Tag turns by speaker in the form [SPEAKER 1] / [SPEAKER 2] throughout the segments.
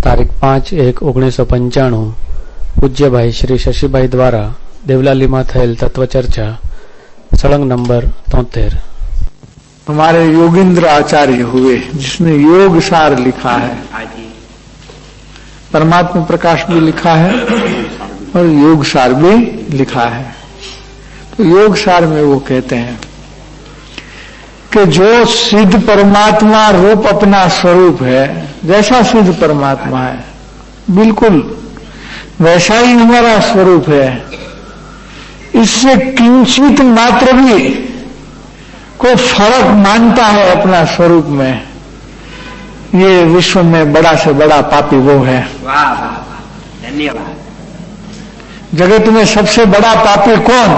[SPEAKER 1] તારીખ 5/1/1995 પૂજ્યભાઈ શ્રી શશીભાઈ દ્વારા દેવલાલીમાં થયેલ તત્વચર્ચા सड़ंग नंबर 73।
[SPEAKER 2] हमारे योगेंद्र आचार्य हुए जिसने योग सार लिखा है, परमात्मा प्रकाश भी लिखा है और योग सार भी लिखा है। तो योग सार में वो कहते हैं कि जो सिद्ध परमात्मा रूप अपना स्वरूप है, जैसा सिद्ध परमात्मा है बिल्कुल वैसा ही हमारा स्वरूप है। इससे किंचित मात्र भी कोई फर्क मानता है अपना स्वरूप में, ये विश्व में बड़ा से बड़ा पापी वो है।
[SPEAKER 3] वाह वाह धन्यवाद।
[SPEAKER 2] जगत में सबसे बड़ा पापी कौन?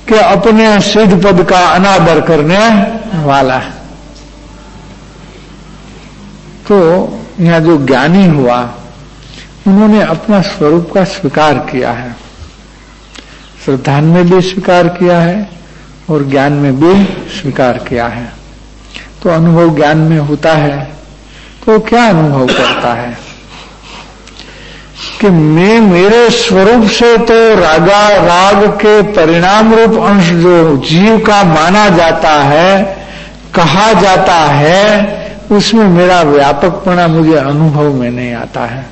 [SPEAKER 2] कि अपने सिद्ध पद का अनादर करने वाला। तो यहां जो ज्ञानी हुआ उन्होंने अपना स्वरूप का स्वीकार किया है, श्रद्धान में भी स्वीकार किया है और ज्ञान में भी स्वीकार किया है। तो अनुभव ज्ञान में होता है तो क्या अनुभव करता है कि मैं मेरे स्वरूप से तो राग के परिणाम रूप अंश जो जीव का माना जाता है, कहा जाता है, उसमें मेरा व्यापकपना मुझे अनुभव में नहीं आता है।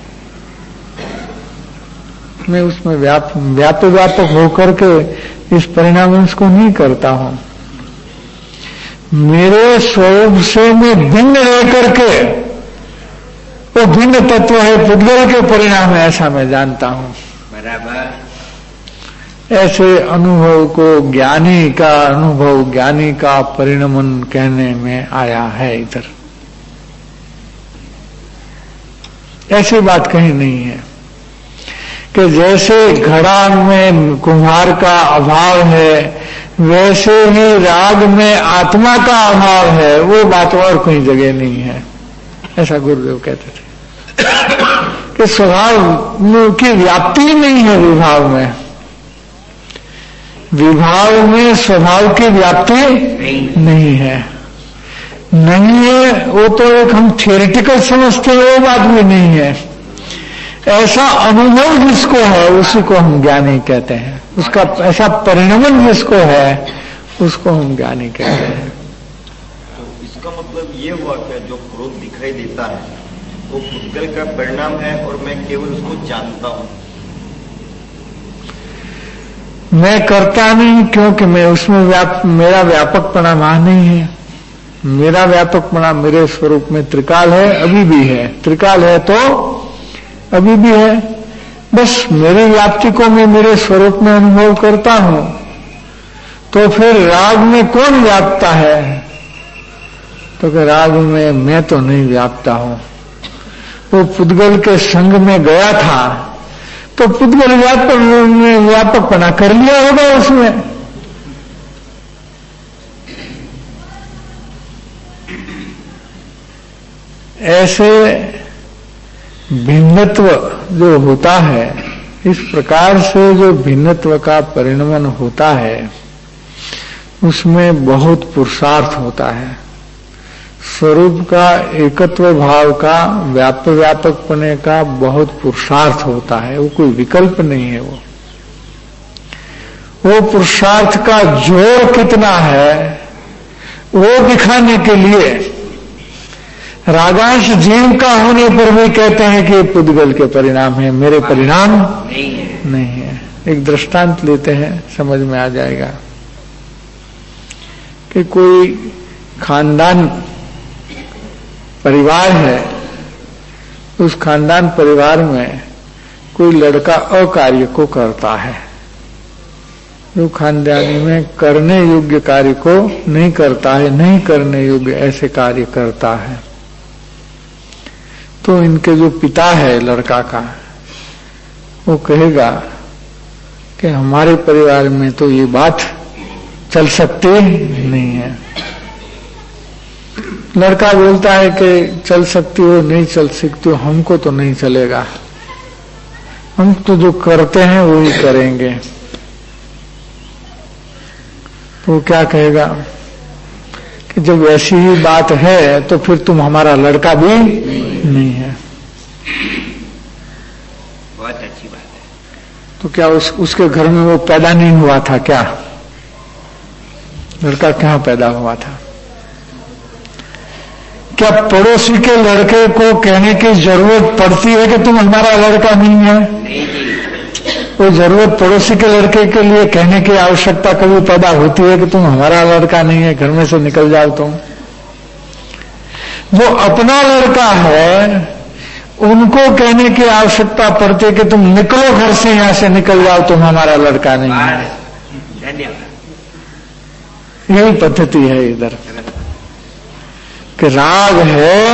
[SPEAKER 2] मैं उसमें व्यापक होकर के इस परिणाम अंश को नहीं करता हूं। मेरे स्वरूप से मैं भिन्न रह करके वो भिन्न तत्व है, पुद्गल के परिणाम है, ऐसा मैं जानता हूं।
[SPEAKER 3] बराबर।
[SPEAKER 2] ऐसे अनुभव को ज्ञानी का अनुभव, ज्ञानी का परिणमन कहने में आया है। इधर ऐसी बात कहीं नहीं है कि जैसे घड़ा में कुम्हार का अभाव है वैसे ही राग में आत्मा का अभाव है, वो बात और कोई जगह नहीं है। ऐसा गुरुदेव कहते थे कि स्वभाव की व्याप्ति नहीं है विभाव में, विभाव में स्वभाव की व्याप्ति नहीं है। नहीं है वो तो एक हम थियोरिटिकल समझते हैं, वो बात भी नहीं है। ऐसा अनुभव जिसको है उसी को हम ज्ञानी कहते हैं, उसका ऐसा परिणमन जिसको है उसको हम ज्ञानी कहते हैं।
[SPEAKER 4] तो इसका मतलब ये हुआ कि जो क्रोध दिखाई देता है वो पुद्गल का परिणाम है और मैं केवल उसको जानता हूं।
[SPEAKER 2] मैं करता नहीं क्योंकि मैं उसमें मेरा व्यापकपना वहां नहीं है। मेरा व्यापकपना मेरे स्वरूप में त्रिकाल है, अभी भी है। त्रिकाल है तो अभी भी है। बस मेरी व्याप्ति को मैं मेरे स्वरूप में अनुभव करता हूं। तो फिर राग में कौन व्यापता है? तो कि राग में मैं तो नहीं व्यापता हूं। वो पुद्गल के संग में गया था तो पुद्गल व्यापकपना कर लिया होगा उसमें। ऐसे भिन्नत्व जो होता है, इस प्रकार से जो भिन्नत्व का परिणमन होता है उसमें बहुत पुरुषार्थ होता है। स्वरूप का एकत्व भाव का व्यापकपने का बहुत पुरुषार्थ होता है, वो कोई विकल्प नहीं है। वो पुरुषार्थ का जोर कितना है वो दिखाने के लिए रागांश जीव का होने पर भी कहते हैं कि पुद्गल के परिणाम है, मेरे परिणाम नहीं है। एक दृष्टांत लेते हैं, समझ में आ जाएगा कि कोई खानदान परिवार है, उस खानदान परिवार में कोई लड़का अकार्य को करता है, जो खानदानी में करने योग्य कार्य को नहीं करता है, नहीं करने योग्य ऐसे कार्य करता है। तो इनके जो पिता है लड़का का, वो कहेगा कि हमारे परिवार में तो ये बात चल सकती नहीं है। लड़का बोलता है कि चल सकती हो, नहीं चल सकती हो, हमको तो नहीं चलेगा, हम तो जो करते हैं वो ही करेंगे। तो वो क्या कहेगा कि जब ऐसी ही बात है तो फिर तुम हमारा लड़का भी नहीं है। तो क्या उसके घर में वो पैदा नहीं हुआ था क्या? लड़का कहां पैदा हुआ था? क्या पड़ोसी के लड़के को कहने की जरूरत पड़ती है कि तुम हमारा लड़का नहीं है? वो जरूरत पड़ोसी के लड़के के लिए कहने की आवश्यकता कभी पैदा होती है कि तुम हमारा लड़का नहीं है, घर में से निकल जाओ तुम? जो अपना लड़का है उनको कहने की आवश्यकता पड़ती है कि तुम निकलो घर से, यहां से निकल जाओ, तुम हमारा लड़का नहीं है।
[SPEAKER 3] धन्यवाद।
[SPEAKER 2] यही पद्धति है इधर कि राग है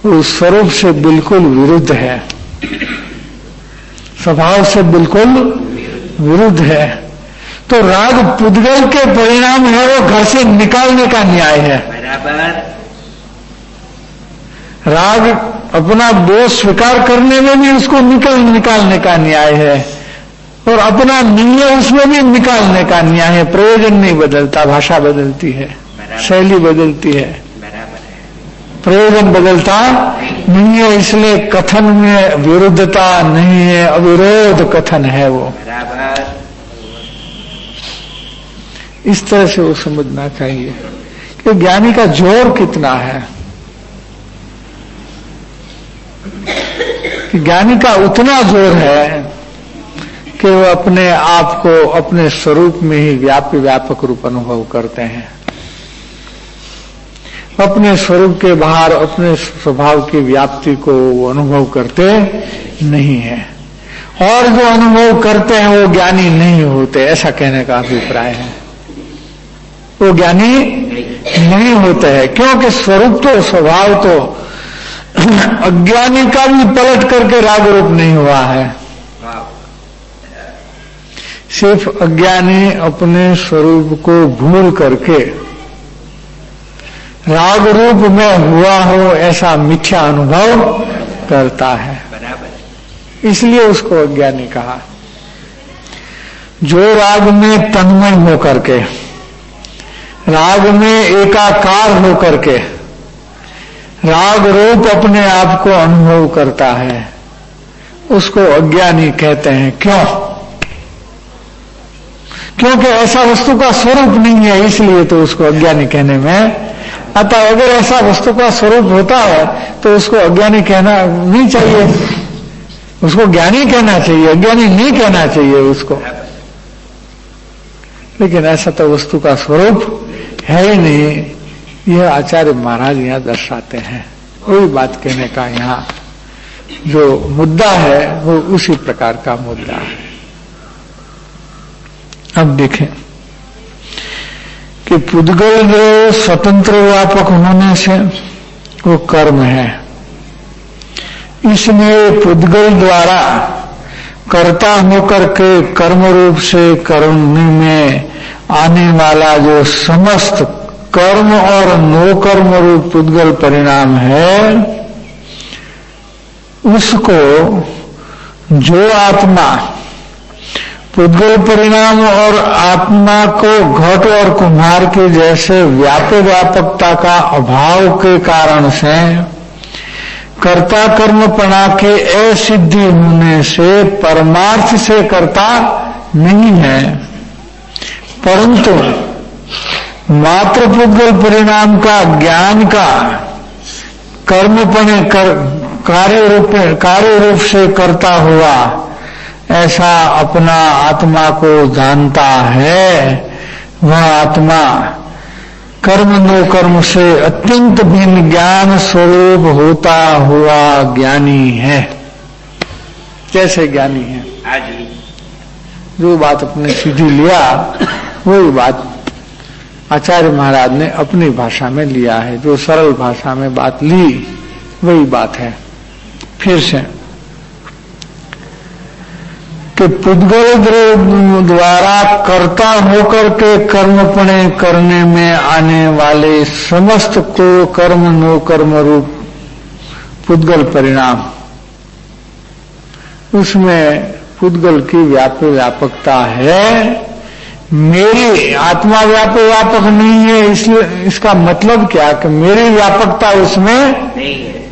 [SPEAKER 2] उस स्वरूप से बिल्कुल विरुद्ध है, स्वभाव से बिल्कुल विरुद्ध है। तो राग पुद्गल के परिणाम है, वो घर से निकालने का न्याय है।
[SPEAKER 3] बराबर।
[SPEAKER 2] राग अपना दोष स्वीकार करने में भी उसको निकालने का न्याय है, और अपना नहीं है उसमें भी निकालने का न्याय है। प्रयोजन नहीं बदलता, भाषा बदलती है, शैली बदलती है, प्रयोजन बदलता नहीं है। इसलिए कथन में विरुद्धता नहीं है, अविरोध कथन है वो।
[SPEAKER 3] बराबर।
[SPEAKER 2] इस तरह से वो समझना चाहिए कि ज्ञानी का जोर कितना है, कि ज्ञानी का उतना जोर है कि वो अपने आप को अपने स्वरूप में ही व्यापक रूप अनुभव करते हैं, अपने स्वरूप के बाहर अपने स्वभाव की व्याप्ति को वो अनुभव करते नहीं है। और जो अनुभव करते हैं वो ज्ञानी नहीं होते, ऐसा कहने का अभिप्राय है। वो ज्ञानी नहीं होते हैं, क्योंकि स्वरूप तो स्वभाव तो अज्ञानी का भी पलट करके राग रूप नहीं हुआ है। सिर्फ अज्ञानी अपने स्वरूप को भूल करके राग रूप में हुआ हो ऐसा मिथ्या अनुभव करता है, इसलिए उसको अज्ञानी कहा। जो राग में तन्मय होकर के, राग में एकाकार होकर के राग रूप अपने आप को अनुभव करता है, उसको अज्ञानी कहते हैं। क्यों? क्योंकि ऐसा वस्तु का स्वरूप नहीं है, इसलिए तो उसको अज्ञानी कहने में आता। अगर ऐसा वस्तु का स्वरूप होता है तो उसको अज्ञानी कहना नहीं चाहिए, उसको ज्ञानी कहना चाहिए, अज्ञानी नहीं कहना चाहिए उसको। लेकिन ऐसा तो वस्तु का स्वरूप है ही नहीं, यह आचार्य महाराज यहां दर्शाते हैं। वही बात कहने का यहाँ जो मुद्दा है वो उसी प्रकार का मुद्दा है। अब देखें कि पुद्गल स्वतंत्र व्यापक होने से वो कर्म है, इसलिए पुद्गल द्वारा कर्ता होकर के कर्म रूप से करने में आने वाला जो समस्त कर्म और नो कर्म रूप पुद्गल परिणाम है, उसको जो आत्मा पुद्गल परिणाम और आत्मा को घट और कुम्हार के जैसे व्यापकता का अभाव के कारण से कर्ता कर्मपणा के असिद्धि होने से परमार्थ से कर्ता नहीं है, परंतु मात्र पुद्गल परिणाम का ज्ञान का कर्मपणे कार्य रूप से करता हुआ ऐसा अपना आत्मा को जानता है, वह आत्मा कर्म नो कर्म से अत्यंत भिन्न ज्ञान स्वरूप होता हुआ ज्ञानी है। कैसे ज्ञानी है? जो बात अपने सीधी लिया वही बात आचार्य महाराज ने अपनी भाषा में लिया है। जो सरल भाषा में बात ली वही बात है। फिर से कि पुद्गल द्वारा कर्ता होकर के कर्मपणे करने में आने वाले समस्त को कर्म नो कर्म रूप पुद्गल परिणाम, उसमें पुद्गल की व्यापकता है। मेरी आत्मा व्यापक नहीं है, इसलिए इसका मतलब क्या कि मेरी व्यापकता उसमें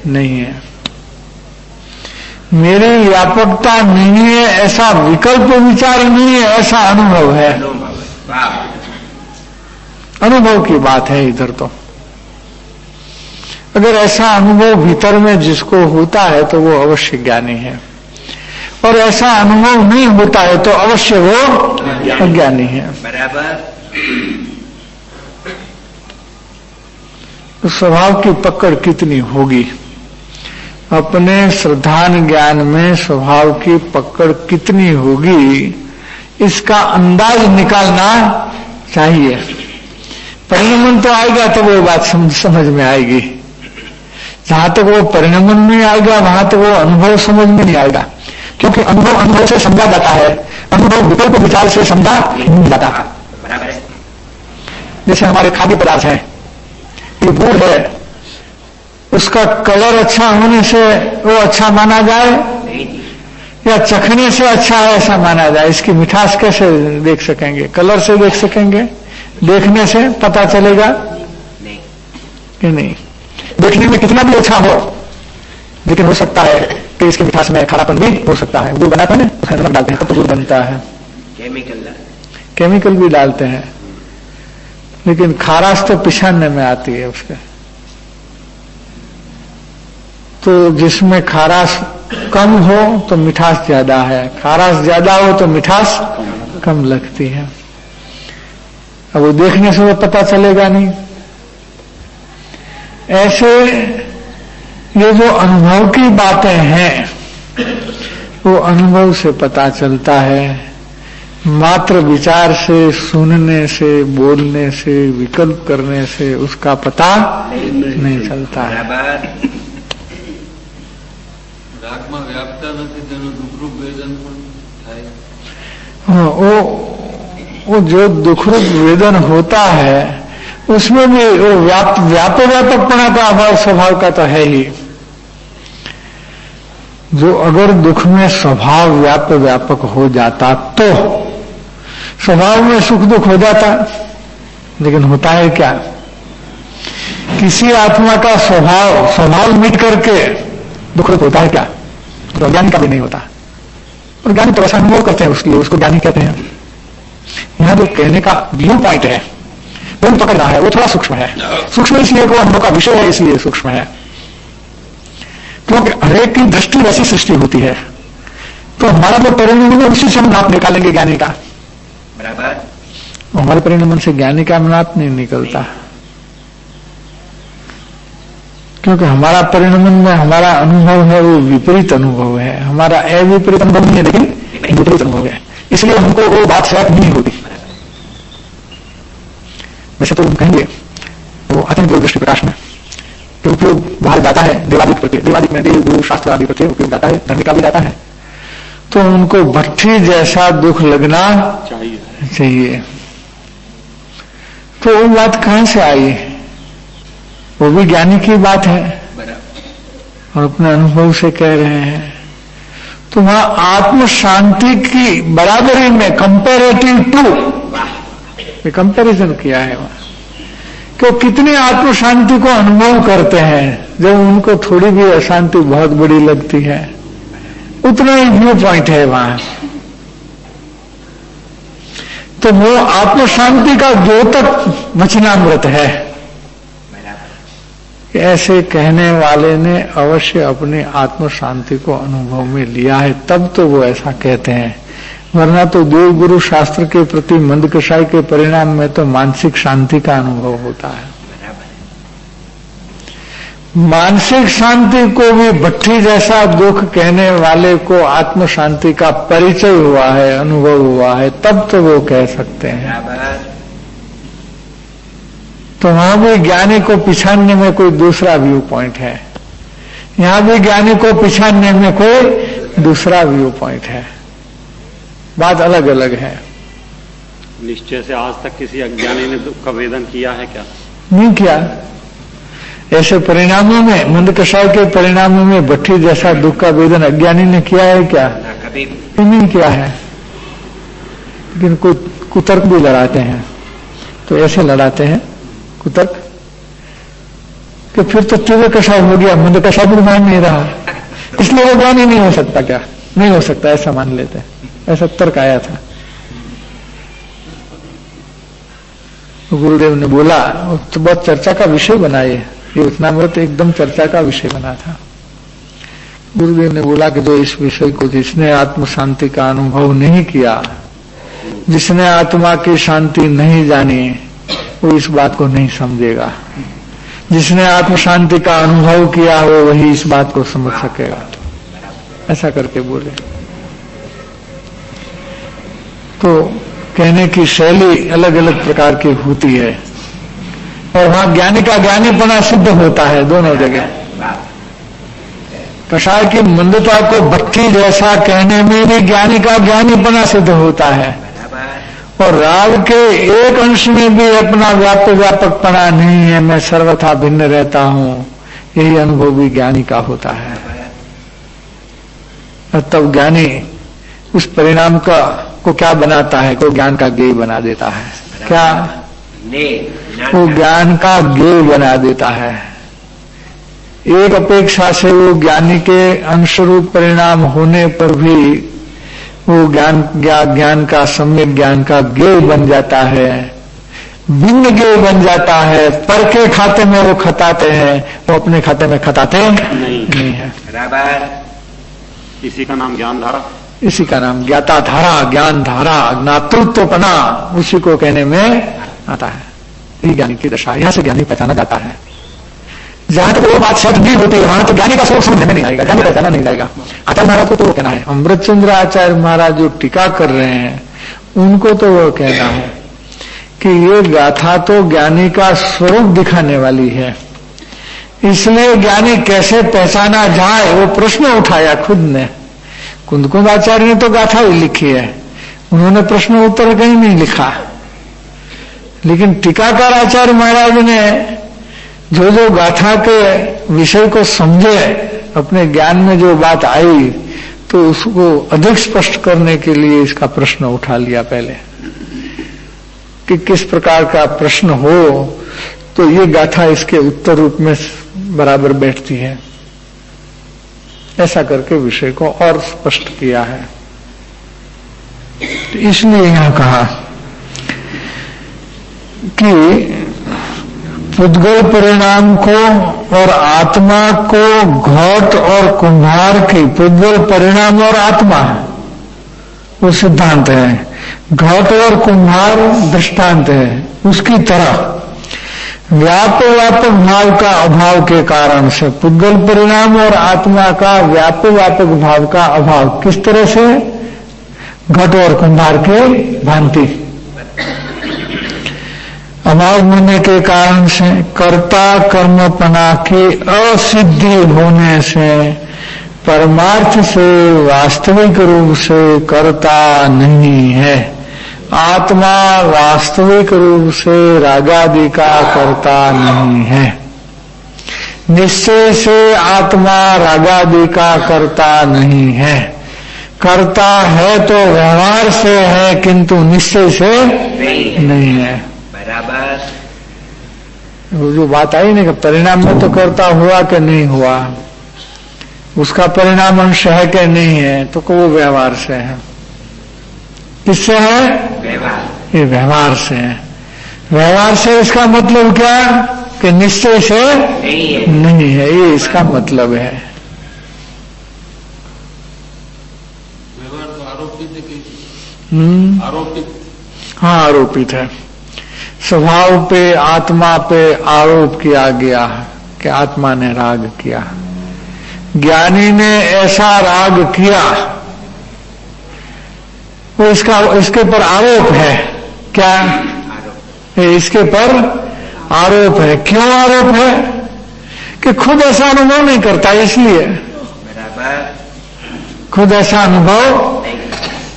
[SPEAKER 2] नहीं है। मेरी व्यापकता नहीं है ऐसा विकल्प विचार नहीं है, ऐसा अनुभव है। अनुभव की बात है इधर तो। अगर ऐसा अनुभव भीतर में जिसको होता है तो वो अवश्य ज्ञानी है, और ऐसा अनुभव नहीं होता है तो अवश्य वो अज्ञानी है।
[SPEAKER 3] बराबर।
[SPEAKER 2] तो स्वभाव की पकड़ कितनी होगी, अपने श्रद्धान ज्ञान में स्वभाव की पकड़ कितनी होगी, इसका अंदाज निकालना चाहिए। परिणमन तो आएगा तो वो बात समझ में आएगी। जहां तक वो परिणमन नहीं आएगा वहां तक वो अनुभव समझ में नहीं आएगा, क्योंकि अनुभव से समझा जाता है, अनुभव विकल्प विचार से समझा नहीं जाता। जैसे हमारे खाद्य पदार्थ है, ये गुड़ है, उसका कलर अच्छा होने से वो अच्छा माना जाए या चखने से अच्छा है ऐसा माना जाए? इसकी मिठास कैसे देख सकेंगे? कलर से देख सकेंगे? देखने से पता चलेगा कि नहीं? देखने में कितना भी अच्छा हो, लेकिन हो सकता है कि इसकी मिठास में खारापन भी हो सकता है। गुड़ बनाते हैं, उसमें नमक डालते हैं तब तो गुड़ बनता है। केमिकल भी डालते हैं, लेकिन खाराश तो पिछाड़ने में आती है उसके। तो जिसमें खाराश कम हो तो मिठास ज्यादा है, खाराश ज्यादा हो तो मिठास कम लगती है। अब वो देखने से वो पता चलेगा नहीं। ऐसे ये जो अनुभव की बातें हैं वो अनुभव से पता चलता है, मात्र विचार से, सुनने से, बोलने से, विकल्प करने से उसका पता नहीं चलता है।
[SPEAKER 5] રાગમાં વ્યાપતા નથી તેનું દુઃખરૂપ વેદન પણ થાય।
[SPEAKER 2] हाँ, वो जो दुखरूप वेदन होता है उसमें भी वो व्यापकपना का अभाव स्वभाव का तो है ही। जो अगर दुख में स्वभाव व्यापक हो जाता तो स्वभाव में सुख दुख हो जाता, लेकिन होता है क्या? किसी आत्मा का स्वभाव मिट करके दुख होता है क्या? तो ज्ञानी का भी नहीं होता। और ज्ञानी तो ऐसा अनुभव करते हैं, उसको ज्ञानी कहते हैं। यहां जो कहने का व्यू पॉइंट है वो पकड़ रहा है, वो थोड़ा सूक्ष्म है। सूक्ष्म इसलिए वो अनुभव का विषय है, इसलिए सूक्ष्म है, क्योंकि हरेक की दृष्टि वैसी सृष्टि होती है। तो हमारा जो परिणमन है उसी से हम नाप निकालेंगे ज्ञानी का।
[SPEAKER 3] बराबर।
[SPEAKER 2] हमारे परिणमन से ज्ञानी का नाप नहीं निकलता, क्योंकि हमारा परिणमन में हमारा अनुभव है वो विपरीत अनुभव है। हमारा अविपरीत अनुभव नहीं है, लेकिन विपरीत अनुभव है, इसलिए हमको वो बात शायद नहीं होती। वैसे तो हम कहेंगे वो अत्यंत दृष्टि प्रकाश में तो उपयोग बाहर जाता है, देवादिक प्रति, देवादिक में देव गुरु शास्त्र आदि प्रति उपयोग जाता है, धर्म का भी जाता है। तो उनको भट्ठी जैसा दुख लगना चाहिए। तो वो बात कहां से आई? वो भी ज्ञानी की बात है और अपने अनुभव से कह रहे हैं। तो वहां आत्म शांति की बराबरी में कंपेरेटिव टू कंपैरिजन किया है वहां, कि कितने आत्म शांति को अनुभव करते हैं जब उनको थोड़ी भी अशांति बहुत बड़ी लगती है। उतना ही व्यू पॉइंट है वहां। तो वो आत्म शांति का द्योतक वचनामृत है। ऐसे कहने वाले ने अवश्य अपनी आत्म शांति को अनुभव में लिया है, तब तो वो ऐसा कहते हैं। वरना तो देव गुरु शास्त्र के प्रति मंदकषाई के परिणाम में तो मानसिक शांति का अनुभव होता है। मानसिक शांति को भी भट्ठी जैसा दुख कहने वाले को आत्म शांति का परिचय हुआ है, अनुभव हुआ है, तब तो वो कह सकते हैं। तो वहां भी ज्ञानी को पिछाड़ने में कोई दूसरा व्यू पॉइंट है, यहां भी ज्ञानी को पिछाड़ने में कोई दूसरा व्यू पॉइंट है। बात अलग अलग है।
[SPEAKER 6] निश्चय से आज तक किसी अज्ञानी ने दुख का वेदन किया है क्या?
[SPEAKER 2] नहीं किया। ऐसे परिणामों में, मंदकषाय के परिणामों में भट्ठी जैसा दुख का वेदन अज्ञानी ने किया है क्या?
[SPEAKER 3] कभी
[SPEAKER 2] नहीं किया है। लेकिन कुतर्क भी लड़ाते हैं। तो ऐसे लड़ाते हैं कुतर्क कि फिर तो तीव्र कषाय हो गया, मंदकषाय भी मान नहीं रहा। इसलिए वो ज्ञानी नहीं हो सकता। क्या नहीं हो सकता, ऐसा मान लेते हैं, ऐसा तर्क आया था। गुरुदेव ने बोला, तो बहुत चर्चा का विषय बना ये वचनामृत एकदम चर्चा का विषय बना था। गुरुदेव ने बोला कि जो इस विषय को, जिसने आत्म शांति का अनुभव नहीं किया, जिसने आत्मा की शांति नहीं जानी, वो इस बात को नहीं समझेगा। जिसने आत्म शांति का अनुभव किया हो वही इस बात को समझ सकेगा। ऐसा करके बोले। तो कहने की शैली अलग अलग प्रकार की होती है और वहां ज्ञानी का ज्ञानीपना सिद्ध होता है दोनों जगह। कषाय की मंदता को भक्ति जैसा कहने में भी ज्ञानी का ज्ञानीपना सिद्ध होता है और राग के एक अंश में भी अपना व्यापकपना नहीं है, मैं सर्वथा भिन्न रहता हूं, यही अनुभव भी ज्ञानी का होता है। और तब ज्ञानी उस परिणाम को क्या बनाता है, को ज्ञान का ज्ञेय बना देता है। क्या वो ज्ञान का ज्ञेय बना देता है। एक अपेक्षा से वो ज्ञानी के अंशरूप परिणाम होने पर भी वो ज्ञान का सम्यक ज्ञान का ज्ञेय बन जाता है, भिन्न ज्ञेय बन जाता है। पर के खाते में वो खताते हैं, वो अपने खाते में खताते नहीं है।
[SPEAKER 6] इसी का नाम ज्ञान धारा,
[SPEAKER 2] इसी का नाम ज्ञाता धारा, ज्ञान धारा, ज्ञातृत्वपना, उसी को कहने में आता है। ये ज्ञानी की दशा, यहां से ज्ञानी पहचाना जाता है। जहां तक वो बात शब्द नहीं होती वहां तो ज्ञानी का स्वरूप समझ में नहीं आएगा, ज्ञानी पहचाना नहीं जाएगा। आचार्य महाराज को तो वो कहना है, अमृतचंद्र आचार्य महाराज जो टीका कर रहे हैं उनको तो वो कहना है कि ये गाथा तो ज्ञानी का स्वरूप दिखाने वाली है, इसलिए ज्ञानी कैसे पहचाना जाए वो प्रश्न उठाया खुद ने। कुंदकुंद आचार्य ने तो गाथा ही लिखी है, उन्होंने प्रश्न उत्तर कहीं नहीं लिखा, लेकिन टीकाकार आचार्य महाराज ने जो जो गाथा के विषय को समझे, अपने ज्ञान में जो बात आई, तो उसको अधिक स्पष्ट करने के लिए इसका प्रश्न उठा लिया पहले कि किस प्रकार का प्रश्न हो तो ये गाथा इसके उत्तर रूप में बराबर बैठती है। ऐसा करके विषय को और स्पष्ट किया है। तो इसलिए यहां कहा कि पुद्गल परिणाम को और आत्मा को घट और कुम्हार की, पुद्गल परिणाम और आत्मा वो सिद्धांत है, घट और कुम्हार दृष्टांत है, उसकी तरह व्यापक भाव का अभाव के कारण से पुद्गल परिणाम और आत्मा का व्यापक भाव का अभाव किस तरह से, घट और कुम्हार के भांति अभाव होने के कारण से, कर्ता कर्मपना की असिद्धि होने से, परमार्थ से वास्तविक रूप से कर्ता नहीं है। आत्मा वास्तविक रूप से रागादि का कर्ता नहीं है। निश्चय से आत्मा रागादि का कर्ता नहीं है। कर्ता है तो व्यवहार से है, किंतु निश्चय से नहीं है। वो जो बात आई ना कि परिणाम में तो कर्ता हुआ कि नहीं हुआ, उसका परिणाम अंश है कि नहीं है, तो वो व्यवहार से है। किससे है? व्यवहार। ये व्यवहार से है। व्यवहार से इसका मतलब क्या कि निश्चय से नहीं है, ये इसका मतलब है।
[SPEAKER 5] व्यवहार तो आरोपित है। आरोपित,
[SPEAKER 2] हाँ आरोपित है। स्वभाव पे, आत्मा पे आरोप किया गया कि आत्मा ने राग किया, ज्ञानी ने ऐसा राग किया, वो इसके पर आरोप है। क्या? इसके पर आरोप है। क्यों आरोप है? कि खुद ऐसा अनुभव नहीं करता, इसलिए खुद ऐसा अनुभव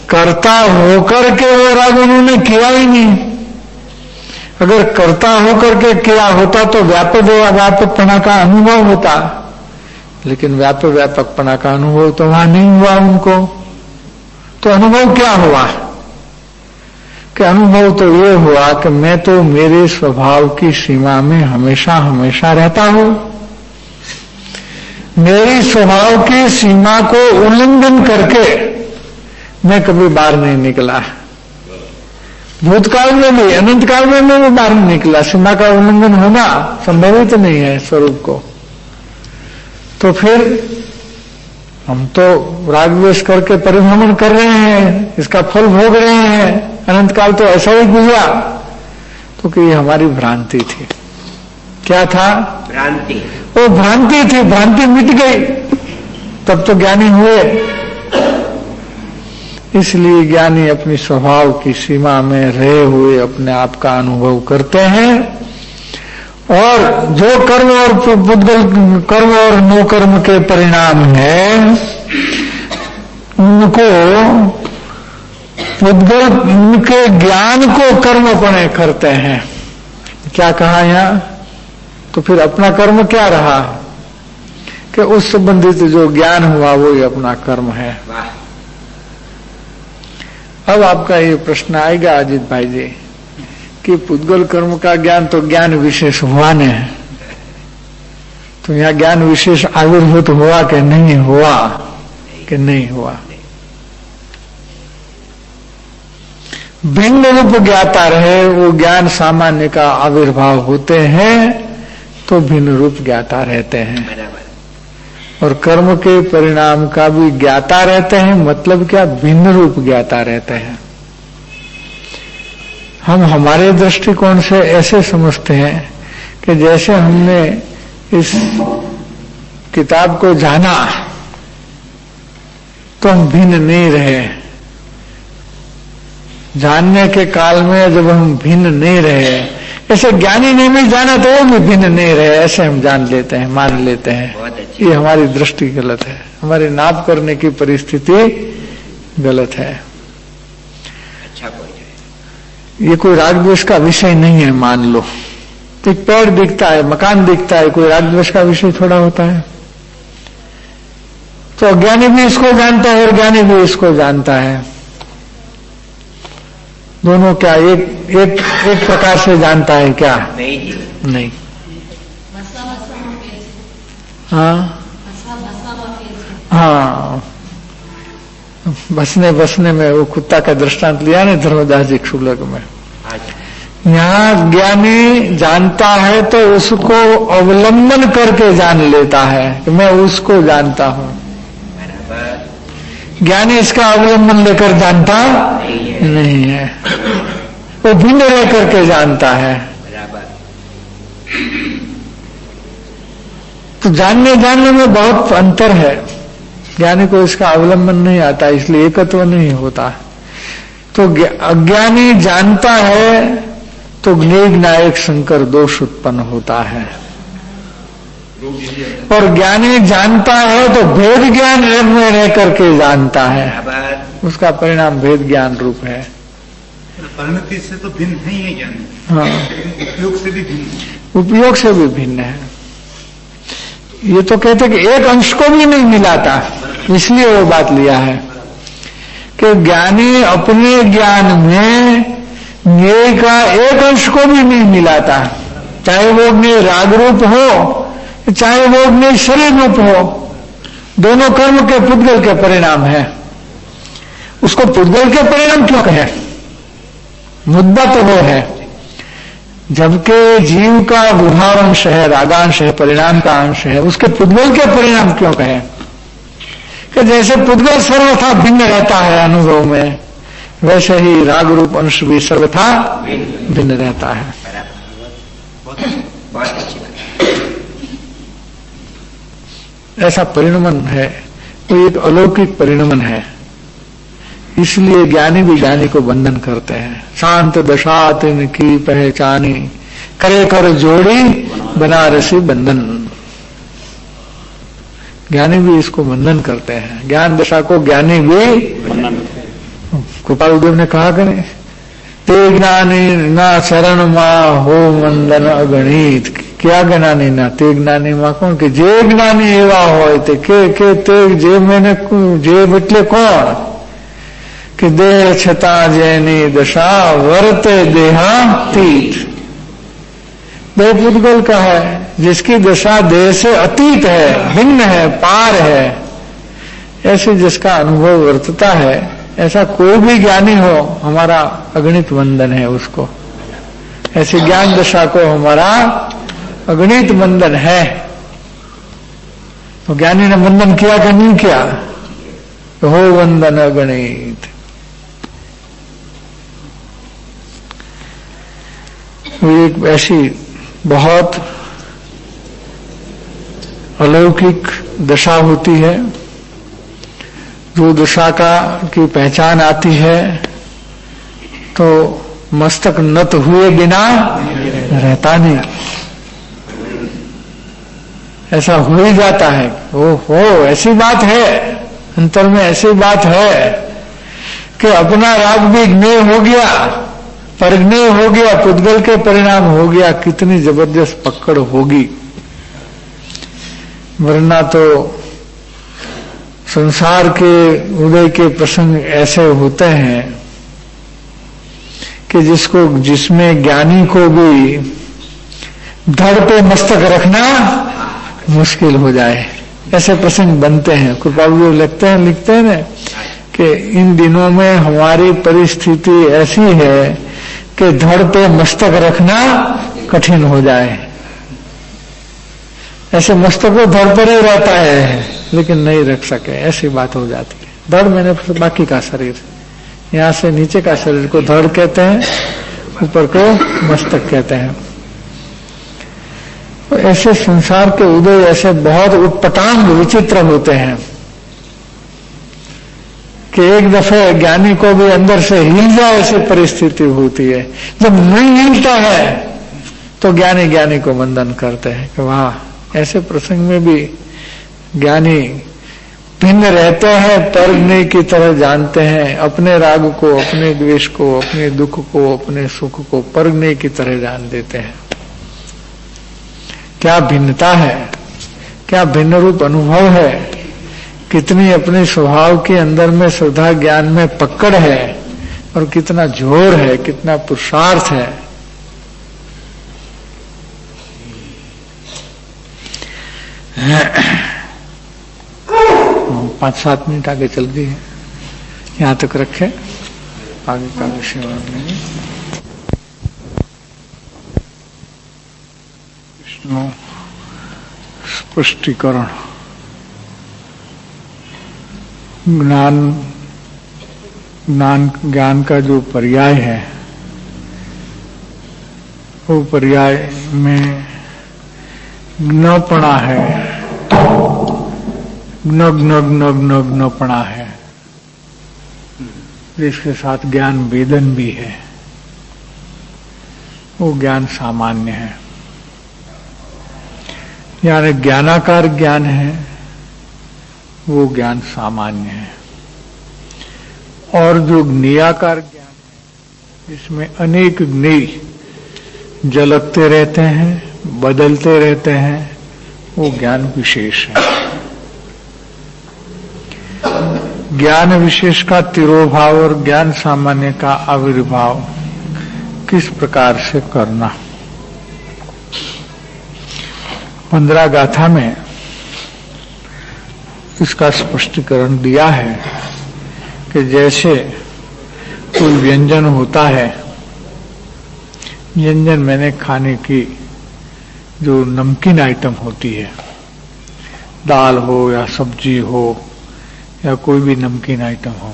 [SPEAKER 2] करता होकर के वो राग उन्होंने किया ही नहीं। अगर कर्ता होकर के किया होता तो व्यापकपना का अनुभव होता, लेकिन व्यापकपना का अनुभव तो वहां नहीं हुआ उनको। तो अनुभव क्या हुआ? कि अनुभव तो ये हुआ कि मैं तो मेरे स्वभाव की सीमा में हमेशा हमेशा रहता हूं, मेरी स्वभाव की सीमा को उल्लंघन करके मैं कभी बाहर नहीं निकला। भूतकाल में भी, अनंत काल में भी बाहर नहीं निकला। सीमा का उल्लंघन होना संभव ही तो नहीं है स्वरूप को। तो फिर हम तो राग द्वेष करके परिभ्रमण कर रहे हैं, इसका फल भोग रहे हैं। अनंत काल तो ऐसा ही गुजरा। तो कि ये हमारी भ्रांति थी। क्या था?
[SPEAKER 3] भ्रांति।
[SPEAKER 2] वो भ्रांति थी, भ्रांति मिट गई, तब तो ज्ञानी हुए। इसलिए ज्ञानी अपनी स्वभाव की सीमा में रहे हुए अपने आप का अनुभव करते हैं, और जो कर्म और पुद्गल कर्म और नो कर्म के परिणाम है उनको पुद्गल उनके ज्ञान को कर्मपणे करते हैं। क्या कहा यहां? तो फिर अपना कर्म क्या रहा कि उस संबंधित जो ज्ञान हुआ वो ही अपना कर्म है। अब आपका ये प्रश्न आएगा अजित भाई जी कि पुद्गल कर्म का ज्ञान तो ज्ञान विशेष हुआ नहीं, तो यहाँ ज्ञान विशेष आविर्भूत हुआ कि नहीं हुआ? कि नहीं हुआ। भिन्न रूप ज्ञाता रहे, वो ज्ञान सामान्य का आविर्भाव होते हैं तो भिन्न रूप ज्ञाता रहते हैं। और कर्म के परिणाम का भी ज्ञाता रहते हैं, मतलब क्या? भिन्न रूप ज्ञाता रहते हैं। हम हमारे दृष्टिकोण से ऐसे समझते हैं कि जैसे हमने इस किताब को जाना तो हम भिन्न नहीं रहे। जानने के काल में जब हम भिन्न नहीं रहे, ऐसे ज्ञानी ने भी जाना तो वो भी भिन्न नहीं रहे, ऐसे हम जान लेते हैं, मान लेते हैं। ये हमारी दृष्टि गलत है, हमारी नाप करने की परिस्थिति गलत है। ये कोई राग द्वेष का विषय नहीं है। मान लो एक पेड़ दिखता है, मकान दिखता है, कोई राग द्वेष का विषय थोड़ा होता है। तो अज्ञानी भी इसको जानता है और ज्ञानी भी इसको जानता है। दोनों क्या एक प्रकार से जानता है क्या? नहीं। हाँ, बसने में वो कुत्ता का दृष्टांत लिया ना धर्मदास जी क्षुल्लक में। यहाँ ज्ञानी जानता है तो उसको अवलंबन करके जान लेता है कि मैं उसको जानता हूँ। ज्ञानी इसका अवलंबन लेकर जानता नहीं है, वो भिन्न रह करके जानता है। तो जानने में बहुत अंतर है। ज्ञानी को इसका अवलंबन नहीं आता, इसलिए एकत्व नहीं होता। तो अज्ञानी जानता है तो निर्नायक संकर दोष उत्पन्न होता है, और ज्ञानी जानता है तो भेद ज्ञान में रह करके जानता है, उसका परिणाम भेद ज्ञान रूप है।
[SPEAKER 7] परिणति से तो भिन्न नहीं है ज्ञानी।
[SPEAKER 2] हाँ,
[SPEAKER 7] उपयोग से भी भिन्न।
[SPEAKER 2] उपयोग से भी भिन्न है। ये तो कहते कि एक अंश को भी नहीं मिलाता, इसलिए वो बात लिया है कि ज्ञानी अपने ज्ञान में ज्ञेय का एक अंश को भी नहीं मिलाता, चाहे वो ज्ञेय राग रूप हो चाहे वो ज्ञेय शरीर रूप हो। दोनों कर्म के पुद्गल के परिणाम है। उसको पुद्गल के परिणाम क्यों कहे? मुद्दा तो वो है, जबकि जीव का विभाव अंश है, रागांश है, परिणाम का अंश है, उसके पुद्गल के परिणाम क्यों कहे? कि जैसे पुद्गल सर्वथा भिन्न रहता है अनुभव में, वैसे ही राग रूप अंश भी सर्वथा भिन्न रहता है। ऐसा परिणमन है, वो एक अलौकिक परिणमन है। इसलिए ज्ञानी भी ज्ञानी को बंधन करते हैं। शांत दशा तिनकी पहचानी, करे कर जोड़ी बनारसी बंधन। ज्ञानी भी इसको बंधन करते हैं। ज्ञान दशा को ज्ञानी भी गोपाल देव ने कहा कि नहीं, ते ज्ञानी ना शरण मां हो मंदन अगणित। क्या ज्ञानी ना ते ज्ञानी मां कौन? कि जे ज्ञानी एवा होय ते के ते जे मैंने जे बटले कौन? कि देह छता जैनी दशा वर्ते देहातीत। देह पुद्गल का है, जिसकी दशा देह से अतीत है, भिन्न है, पार है, ऐसे जिसका अनुभव वर्तता है, ऐसा कोई भी ज्ञानी हो, हमारा अगणित वंदन है उसको। ऐसी ज्ञान दशा को हमारा अगणित वंदन है। तो ज्ञानी ने वंदन किया कि नहीं किया? हो वंदन अगणित। वो एक ऐसी बहुत अलौकिक दशा होती है, जो दशा की पहचान आती है तो मस्तक नत हुए बिना रहता नहीं। ऐसा हो ही जाता है। ओहो, ऐसी बात है, अंतर में ऐसी बात है कि अपना राग भी ज्ञेय हो गया, परज्ञेय हो गया, पुद्गल के परिणाम हो गया। कितनी जबरदस्त पकड़ होगी। वरना तो संसार के उदय के प्रसंग ऐसे होते हैं कि जिसमें ज्ञानी को भी धड़ पे मस्तक रखना मुश्किल हो जाए, ऐसे प्रसंग बनते हैं। कृपालु लिखते हैं ना कि इन दिनों में हमारी परिस्थिति ऐसी है कि धड़ पे मस्तक रखना कठिन हो जाए। ऐसे मस्तक को धड़ पर ही रहता है लेकिन नहीं रख सके, ऐसी बात हो जाती है। धड़ मैंने बाकी का शरीर, यहाँ से नीचे का शरीर को धड़ कहते हैं, ऊपर को मस्तक कहते हैं। तो ऐसे संसार के उदय ऐसे बहुत उत्पटांग विचित्र होते हैं कि एक दफे ज्ञानी को भी अंदर से हिल जाए, ऐसी परिस्थिति होती है। जब नहीं हिलता है तो ज्ञानी को वंदन करते हैं कि वाह, ऐसे प्रसंग में भी ज्ञानी भिन्न रहते हैं, परज्ञेय की तरह जानते हैं। अपने राग को, अपने द्वेष को, अपने दुख को, अपने सुख को परज्ञेय की तरह जान देते हैं। क्या भिन्नता है, क्या भिन्न रूप अनुभव है, कितनी अपने स्वभाव के अंदर में श्रद्धा ज्ञान में पकड़ है और कितना जोर है, कितना पुरुषार्थ है। 5-7 मिनट आगे चल गई है, यहाँ तक रखे, आगे का विषय नहीं। विष्णु स्पष्टीकरण। ज्ञान का जो पर्याय है, वो पर्याय में ज्ञपणा है, ज्ञपणा है, जिसके साथ ज्ञान वेदन भी है। वो ज्ञान सामान्य है, यानी ज्ञानाकार ज्ञान है, वो ज्ञान सामान्य है। और जो ज्ञेयाकार ज्ञान है, जिसमें अनेक ज्ञेय झलकते रहते हैं, बदलते रहते हैं, वो ज्ञान विशेष है। ज्ञान विशेष का तिरोभाव और ज्ञान सामान्य का आविर्भाव किस प्रकार से करना। 15 गाथा में इसका स्पष्टीकरण दिया है कि जैसे कोई व्यंजन होता है, व्यंजन मैंने खाने की जो नमकीन आइटम होती है, दाल हो या सब्जी हो या कोई भी नमकीन आइटम हो,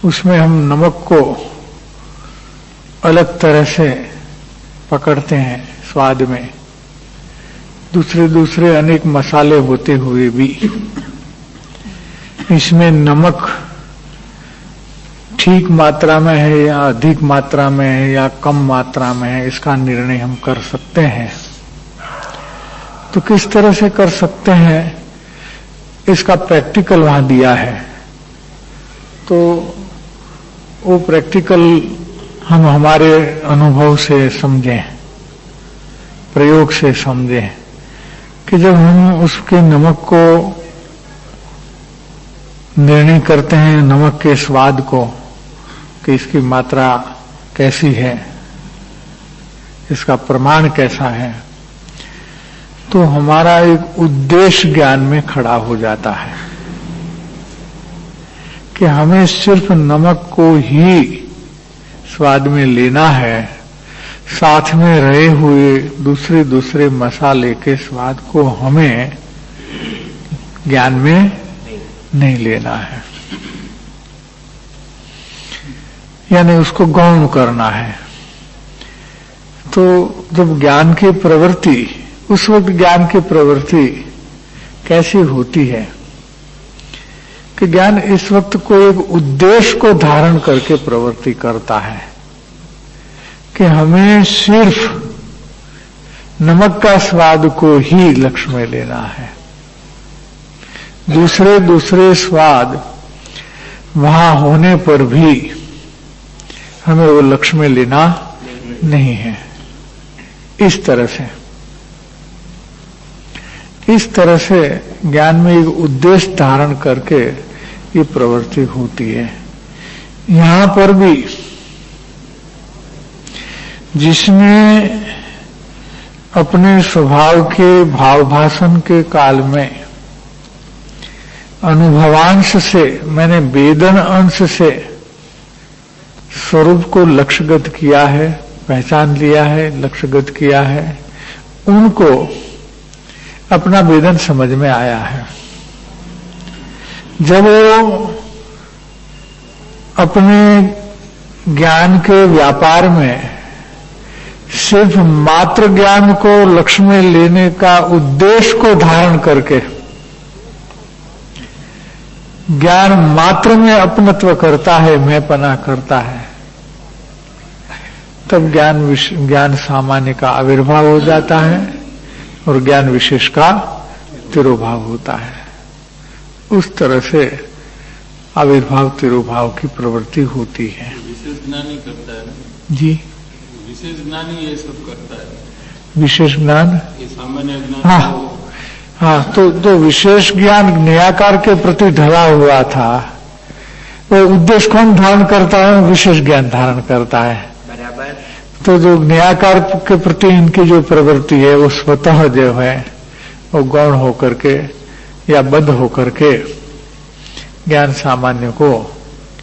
[SPEAKER 2] उसमें हम नमक को अलग तरह से पकड़ते हैं स्वाद में। दूसरे अनेक मसाले होते हुए भी इसमें नमक ठीक मात्रा में है या अधिक मात्रा में है या कम मात्रा में है, इसका निर्णय हम कर सकते हैं। तो किस तरह से कर सकते हैं, इसका प्रैक्टिकल वहां दिया है। तो वो प्रैक्टिकल हम हमारे अनुभव से समझें, प्रयोग से समझें कि जब हम उसके नमक को निर्णय करते हैं, नमक के स्वाद को, कि इसकी मात्रा कैसी है, इसका प्रमाण कैसा है, तो हमारा एक उद्देश्य ज्ञान में खड़ा हो जाता है कि हमें सिर्फ नमक को ही स्वाद में लेना है, साथ में रहे हुए दूसरे दूसरे मसाले के स्वाद को हमें ज्ञान में नहीं लेना है, यानी उसको गौण करना है। तो जब ज्ञान की प्रवृत्ति, उस वक्त ज्ञान की प्रवृत्ति कैसी होती है कि ज्ञान इस वक्त को एक उद्देश्य को धारण करके प्रवृत्ति करता है कि हमें सिर्फ नमक का स्वाद को ही लक्ष्य में लेना है, दूसरे दूसरे स्वाद वहां होने पर भी हमें वो लक्ष्य में लेना नहीं है। इस तरह से ज्ञान में एक उद्देश्य धारण करके ये प्रवृत्ति होती है। यहां पर भी जिसने अपने स्वभाव के भाव भाषण के काल में अनुभवांश से, मैंने वेदन अंश से स्वरूप को लक्ष्यगत किया है, पहचान लिया है, लक्ष्यगत किया है, उनको अपना वेदन समझ में आया है। जब वो अपने ज्ञान के व्यापार में सिर्फ मात्र ज्ञान को लक्ष्य में लेने का उद्देश्य को धारण करके ज्ञान मात्र में अपनत्व करता है, मैंपना करता है, तब ज्ञान सामान्य का आविर्भाव हो जाता है और ज्ञान विशेष का तिरोभाव होता है। उस तरह से आविर्भाव तिरोभाव की प्रवृत्ति होती है।
[SPEAKER 5] विशेष ज्ञानी करता है
[SPEAKER 2] जी,
[SPEAKER 5] विशेष ज्ञानी ये सब करता है।
[SPEAKER 2] विशेष ज्ञान,
[SPEAKER 5] ये सामान्य ज्ञान
[SPEAKER 2] हाँ, तो विशेष ज्ञान न्यायकार के प्रति ढला हुआ था, वो उद्देश्य कौन धारण करता है? विशेष ज्ञान धारण करता है।
[SPEAKER 3] बराबर।
[SPEAKER 2] तो जो न्यायकार के प्रति इनकी जो प्रवृत्ति है वो स्वतः जो है वो गौण होकर के या बद्ध होकर के ज्ञान सामान्य को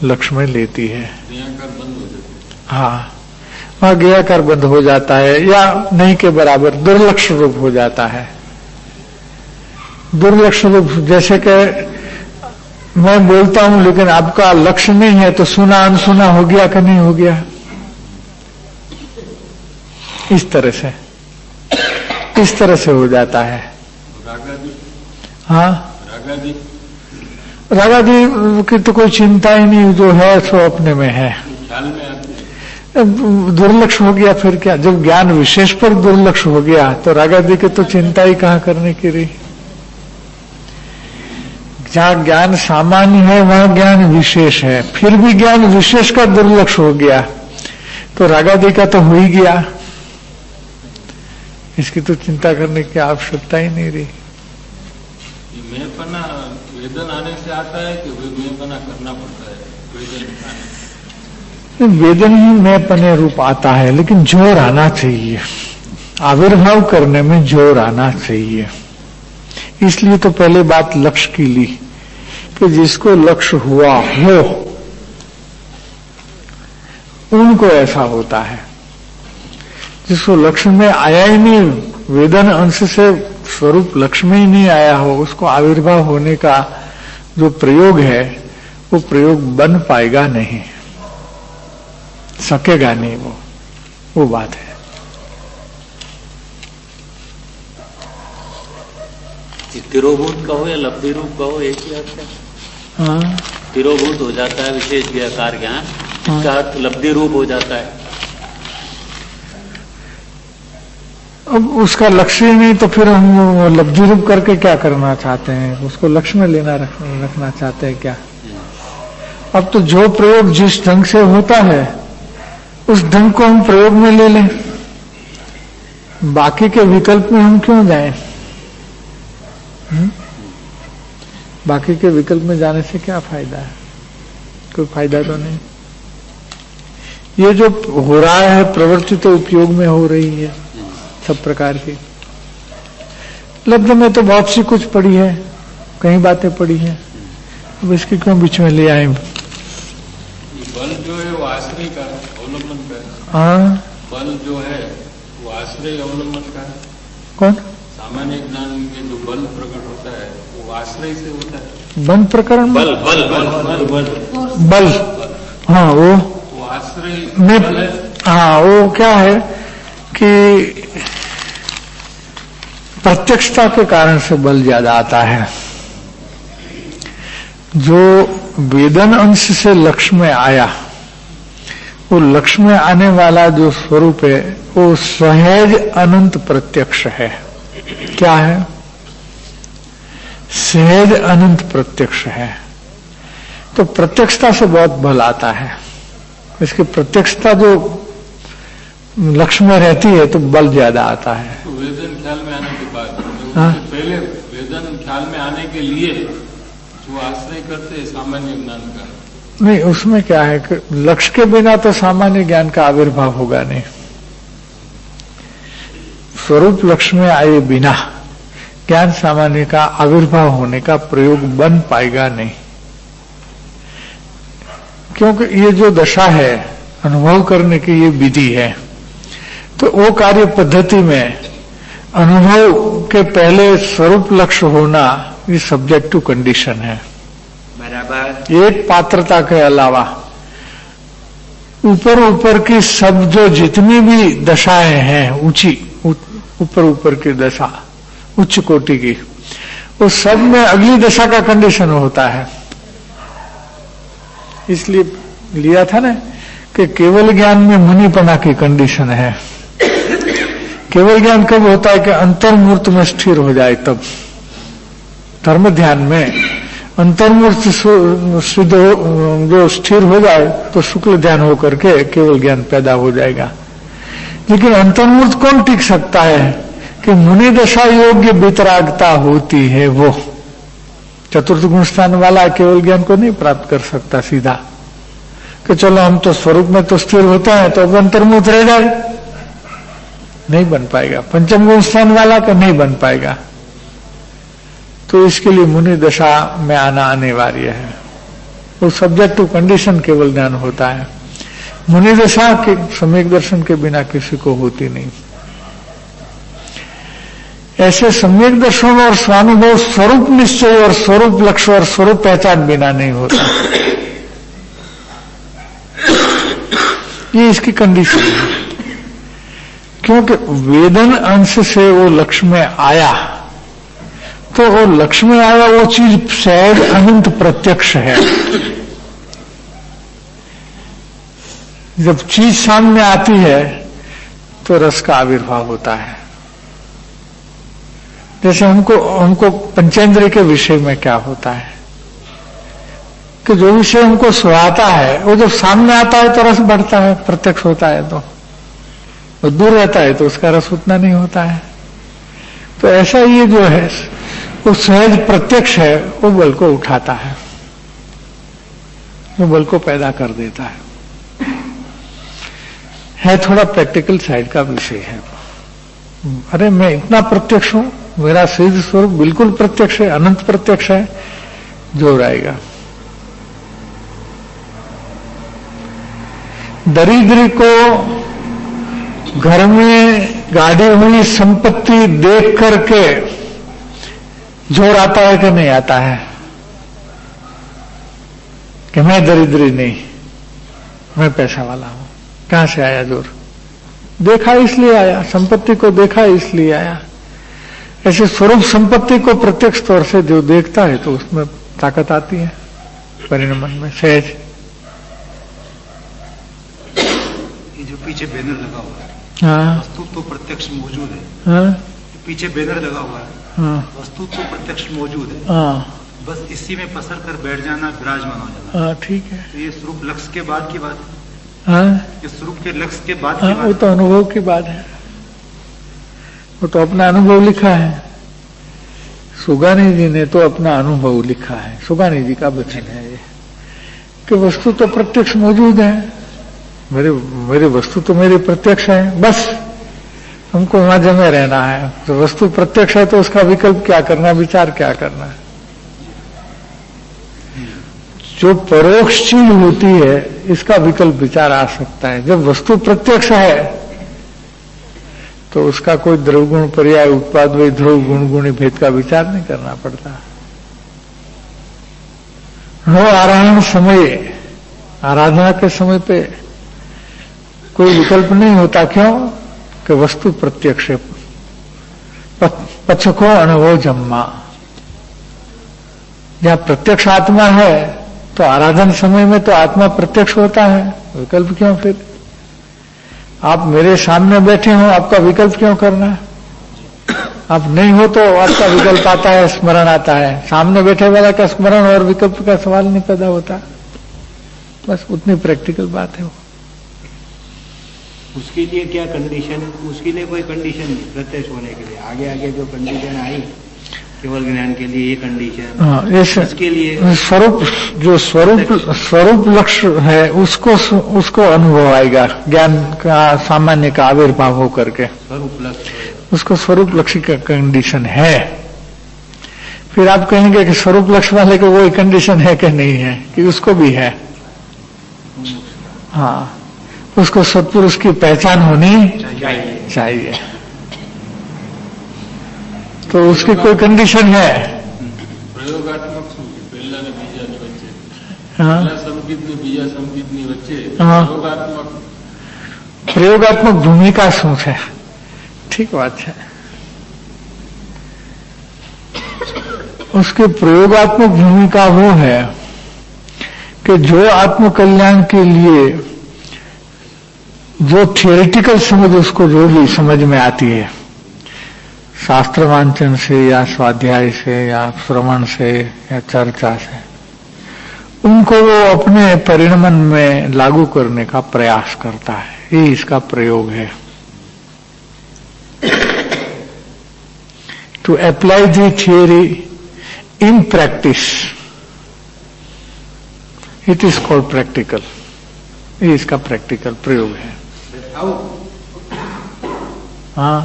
[SPEAKER 2] लक्ष्य में लेती है।
[SPEAKER 5] ज्ञानकार बंद हो जाता है।
[SPEAKER 2] हाँ, वहां ज्ञानकार बंद हो जाता है या नहीं के बराबर दुर्लक्ष्य रूप हो जाता है। दुर्लक्ष्य रूप जैसे कि मैं बोलता हूं लेकिन आपका लक्ष्य नहीं है, तो सुना अनसुना हो गया कि नहीं हो गया? इस तरह से हो जाता है। हाँ, रागादि की तो कोई चिंता ही नहीं, जो है सो अपने में है।
[SPEAKER 5] ख्याल में आते
[SPEAKER 2] दुर्लक्ष्य हो गया फिर क्या? जब ज्ञान विशेष पर दुर्लक्ष्य हो गया तो रागादि की तो चिंता ही कहां करने की रही। जहां ज्ञान सामान्य है वहां ज्ञान विशेष है, फिर भी ज्ञान विशेष का दुर्लक्ष्य हो गया तो रागादि का तो हो ही गया। इसकी तो चिंता करने की आवश्यकता ही नहीं रही।
[SPEAKER 5] मैंपना वेदन आने से आता है कि मैंपना करना पड़ता है?
[SPEAKER 2] वेदन ही मैंपने रूप आता है, लेकिन जोर आना चाहिए, आविर्भाव करने में जोर आना चाहिए। इसलिए तो पहले बात लक्ष्य की ली कि जिसको लक्ष्य हुआ हो उनको ऐसा होता है। जिसको लक्ष्य में आया ही नहीं, वेदन अंश से स्वरूप लक्ष्य में ही नहीं आया हो, उसको आविर्भाव होने का जो प्रयोग है वो प्रयोग बन पाएगा नहीं, सकेगा नहीं, वो बात है।
[SPEAKER 8] तिरोभूत कहो या लब्धि रूप कहो, एक ही अर्थ है।
[SPEAKER 2] हाँ,
[SPEAKER 8] तिरोभूत हो जाता है विशेष व्याकार ज्ञान, इसका अर्थ लब्धि रूप हो जाता है।
[SPEAKER 2] अब उसका लक्ष्य ही नहीं तो फिर हम लब्धि रूप करके क्या करना चाहते हैं? उसको लक्ष्य में लेना रखना चाहते हैं क्या? अब तो जो प्रयोग जिस ढंग से होता है उस ढंग को हम प्रयोग में ले लें, बाकी के विकल्प में हम क्यों जाएं? बाकी के विकल्प में जाने से क्या फायदा है? कोई फायदा तो नहीं। ये जो हो रहा है प्रवृत्ति तो उपयोग में हो रही है सब प्रकार की। लब्ध में तो बहुत सी कुछ पड़ी है, कई बातें पड़ी हैं, अब इसकी क्यों बीच में ले आए?
[SPEAKER 5] बल जो है वो आश्रय का अवलंबन का है।
[SPEAKER 2] हाँ,
[SPEAKER 5] बल जो है वो आश्रय अवलंबन का है।
[SPEAKER 2] कौन?
[SPEAKER 5] सामान्य ज्ञान में जो बल प्रकट होता है वो आश्रय से होता है।
[SPEAKER 2] बंद प्रकरण
[SPEAKER 8] बल बल बल बल
[SPEAKER 2] बल, हाँ वो
[SPEAKER 5] आश्रय
[SPEAKER 2] में,
[SPEAKER 5] बल है।
[SPEAKER 2] हाँ वो क्या है कि प्रत्यक्षता के कारण से बल ज्यादा आता है। जो वेदन अंश से लक्ष्य में आया, वो लक्ष्य में आने वाला जो स्वरूप है वो सहज अनंत प्रत्यक्ष है। क्या है? सहज अनंत प्रत्यक्ष है। तो प्रत्यक्षता से बहुत बल आता है। इसकी प्रत्यक्षता जो लक्ष्य में रहती है तो बल ज्यादा आता है।
[SPEAKER 5] तो वेदन ख्याल में आने के बाद,
[SPEAKER 2] हाँ?
[SPEAKER 5] पहले वेदन ख्याल में आने के लिए जो आश्रय करते हैं सामान्य ज्ञान का,
[SPEAKER 2] नहीं, उसमें क्या है कि लक्ष्य के बिना तो सामान्य ज्ञान का आविर्भाव होगा नहीं। स्वरूप लक्ष्य में आए बिना ज्ञान सामान्य का आविर्भाव होने का प्रयोग बन पाएगा नहीं, क्योंकि ये जो दशा है अनुभव करने की, ये विधि है। तो वो कार्य पद्धति में अनुभव के पहले स्वरूप लक्ष्य होना ये सब्जेक्टिव कंडीशन है।
[SPEAKER 3] बराबर।
[SPEAKER 2] एक पात्रता के अलावा ऊपर ऊपर की सब जो जितनी भी दशाएं हैं, ऊंची ऊपर की दशा, उच्च कोटि की, वो सब में अगली दशा का कंडीशन होता है। इसलिए लिया था ना कि केवल ज्ञान में मुनिपना की कंडीशन है। केवल ज्ञान कब होता है कि अंतर्मूर्त में स्थिर हो जाए, तब धर्म ध्यान में अंतर्मूर्त सिद्ध जो स्थिर हो जाए तो शुक्ल ध्यान होकर के केवल ज्ञान पैदा हो जाएगा। लेकिन अंतर्मूर्त कौन टिक सकता है कि मुनि दशा योग्य वितरागता होती है, वो चतुर्थ गुण स्थान वाला केवल ज्ञान को नहीं प्राप्त कर सकता सीधा कि चलो हम तो स्वरूप में तो स्थिर होते हैं तो अब अंतर्मूर्त रह जाए, नहीं बन पाएगा। पंचम गुण स्थान वाला का नहीं बन पाएगा। तो इसके लिए मुनि दशा में आना अनिवार्य है। वो सब्जेक्टिव कंडीशन केवल ज्ञान होता है। मुनि दशा के सम्यक दर्शन के बिना किसी को होती नहीं। ऐसे सम्यक दर्शन और स्वानुभव स्वरूप निश्चय और स्वरूप लक्ष्य और स्वरूप पहचान बिना नहीं होता। ये इसकी कंडीशन है, क्योंकि वेदन अंश से वो लक्ष्य में आया, तो वो लक्ष्य में आया वो चीज सहज अनंत प्रत्यक्ष है। जब चीज सामने आती है तो रस का आविर्भाव होता है। जैसे हमको पंचेंद्रिय के विषय में क्या होता है कि जो विषय हमको सुहाता है वो जब सामने आता है तो रस बढ़ता है, प्रत्यक्ष होता है। तो दूर रहता है तो उसका रस उतना नहीं होता है। तो ऐसा ये जो है वो सहज प्रत्यक्ष है, वो बल को उठाता है, वो बल को पैदा कर देता है थोड़ा प्रैक्टिकल साइड का विषय है। अरे मैं इतना प्रत्यक्ष हूं, मेरा सिद्ध स्वरूप बिल्कुल प्रत्यक्ष है, अनंत प्रत्यक्ष है, जोर आएगा। दरिद्र को घर में गाड़ी हुई संपत्ति देख करके जोर आता है कि नहीं आता है कि मैं दरिद्री नहीं, मैं पैसा वाला हूं? कहां से आया जोर? देखा इसलिए आया, संपत्ति को देखा इसलिए आया। ऐसे स्वरूप संपत्ति को प्रत्यक्ष तौर से जो देखता है तो उसमें ताकत आती है परिणमन में सहज।
[SPEAKER 7] ये जो पीछे बैनर लगा हुआ है,
[SPEAKER 2] हाँ,
[SPEAKER 7] वस्तु तो प्रत्यक्ष मौजूद है।
[SPEAKER 2] हाँ,
[SPEAKER 7] पीछे बैनर लगा हुआ है,
[SPEAKER 2] हाँ,
[SPEAKER 7] वस्तु तो प्रत्यक्ष मौजूद है,
[SPEAKER 2] हाँ,
[SPEAKER 7] बस इसी में पसर कर बैठ जाना, विराजमान हो जाना।
[SPEAKER 2] हाँ, ठीक है।
[SPEAKER 7] तो ये स्वरूप लक्ष्य के बाद की बात है।
[SPEAKER 2] हाँ,
[SPEAKER 7] ये स्वरूप के लक्ष्य के बाद
[SPEAKER 2] हाँ,
[SPEAKER 7] की
[SPEAKER 2] वो
[SPEAKER 7] बात
[SPEAKER 2] तो अनुभव की बात है, वो तो अपना अनुभव लिखा है। सुगानी जी ने तो अपना अनुभव लिखा है, सुगानी जी का वचन है ये कि वस्तु तो प्रत्यक्ष मौजूद है, मेरी वस्तु तो मेरी प्रत्यक्ष है, बस हमको वहां जमे रहना है। तो वस्तु प्रत्यक्ष है तो उसका विकल्प क्या करना, विचार क्या करना है। जो परोक्ष चीज होती है इसका विकल्प विचार आ सकता है। जब वस्तु प्रत्यक्ष है तो उसका कोई द्रव्यगुण पर्याय उत्पाद वही ध्रुव गुण गुणी भेद का विचार नहीं करना पड़ता। नो आराधन समय, आराधना के समय पे कोई विकल्प नहीं होता। क्यों कि वस्तु प्रत्यक्ष है। पचको अनुभव जम्मा, जहां प्रत्यक्ष आत्मा है तो आराधन समय में तो आत्मा प्रत्यक्ष होता है, विकल्प क्यों? फिर आप मेरे सामने बैठे हो, आपका विकल्प क्यों करना है? आप नहीं हो तो आपका विकल्प आता है, स्मरण आता है। सामने बैठे वाला का स्मरण और विकल्प का सवाल नहीं पैदा होता। बस उतनी प्रैक्टिकल बात है वो।
[SPEAKER 3] उसके लिए क्या कंडीशन? उसके लिए कोई कंडीशन नहीं प्रत्यक्ष होने के लिए। आगे आगे जो कंडीशन आई केवल ज्ञान के लिए ये कंडीशन।
[SPEAKER 2] हाँ,
[SPEAKER 3] इसके लिए
[SPEAKER 2] स्वरूप, जो स्वरूप लक्ष्य है उसको अनुभव आएगा। ज्ञान का सामान्य का आविर्भाव हो करके
[SPEAKER 3] स्वरूप लक्ष्य,
[SPEAKER 2] उसको स्वरूप लक्ष्य का कंडीशन है। फिर आप कहेंगे कि स्वरूप लक्ष्य वाले को वही कंडीशन है कि नहीं है, कि उसको भी है। हाँ, उसको सत्पुरुष की पहचान होनी चाहिए। तो उसकी कोई कंडीशन है?
[SPEAKER 5] પ્રયોગાત્મક શું છે? પહેલા ને બીજાની વચ્ચે,
[SPEAKER 2] हाँ,
[SPEAKER 5] પહેલા સંગીત ને બીજા સંગીતની વચ્ચે
[SPEAKER 2] हाँ।
[SPEAKER 5] પ્રયોગાત્મક
[SPEAKER 2] भूमिका શું છે? ठीक बात है। उसकी प्रयोगात्मक भूमिका वो है कि जो आत्मकल्याण के लिए जो थियोरिटिकल समझ उसको जो भी समझ में आती है, शास्त्र वांचन से या स्वाध्याय से या श्रवण से या चर्चा से, उनको वो अपने परिणमन में लागू करने का प्रयास करता है। ये इसका प्रयोग है। To apply the theory in practice, it is called practical. ये इसका प्रैक्टिकल प्रयोग है। हाँ,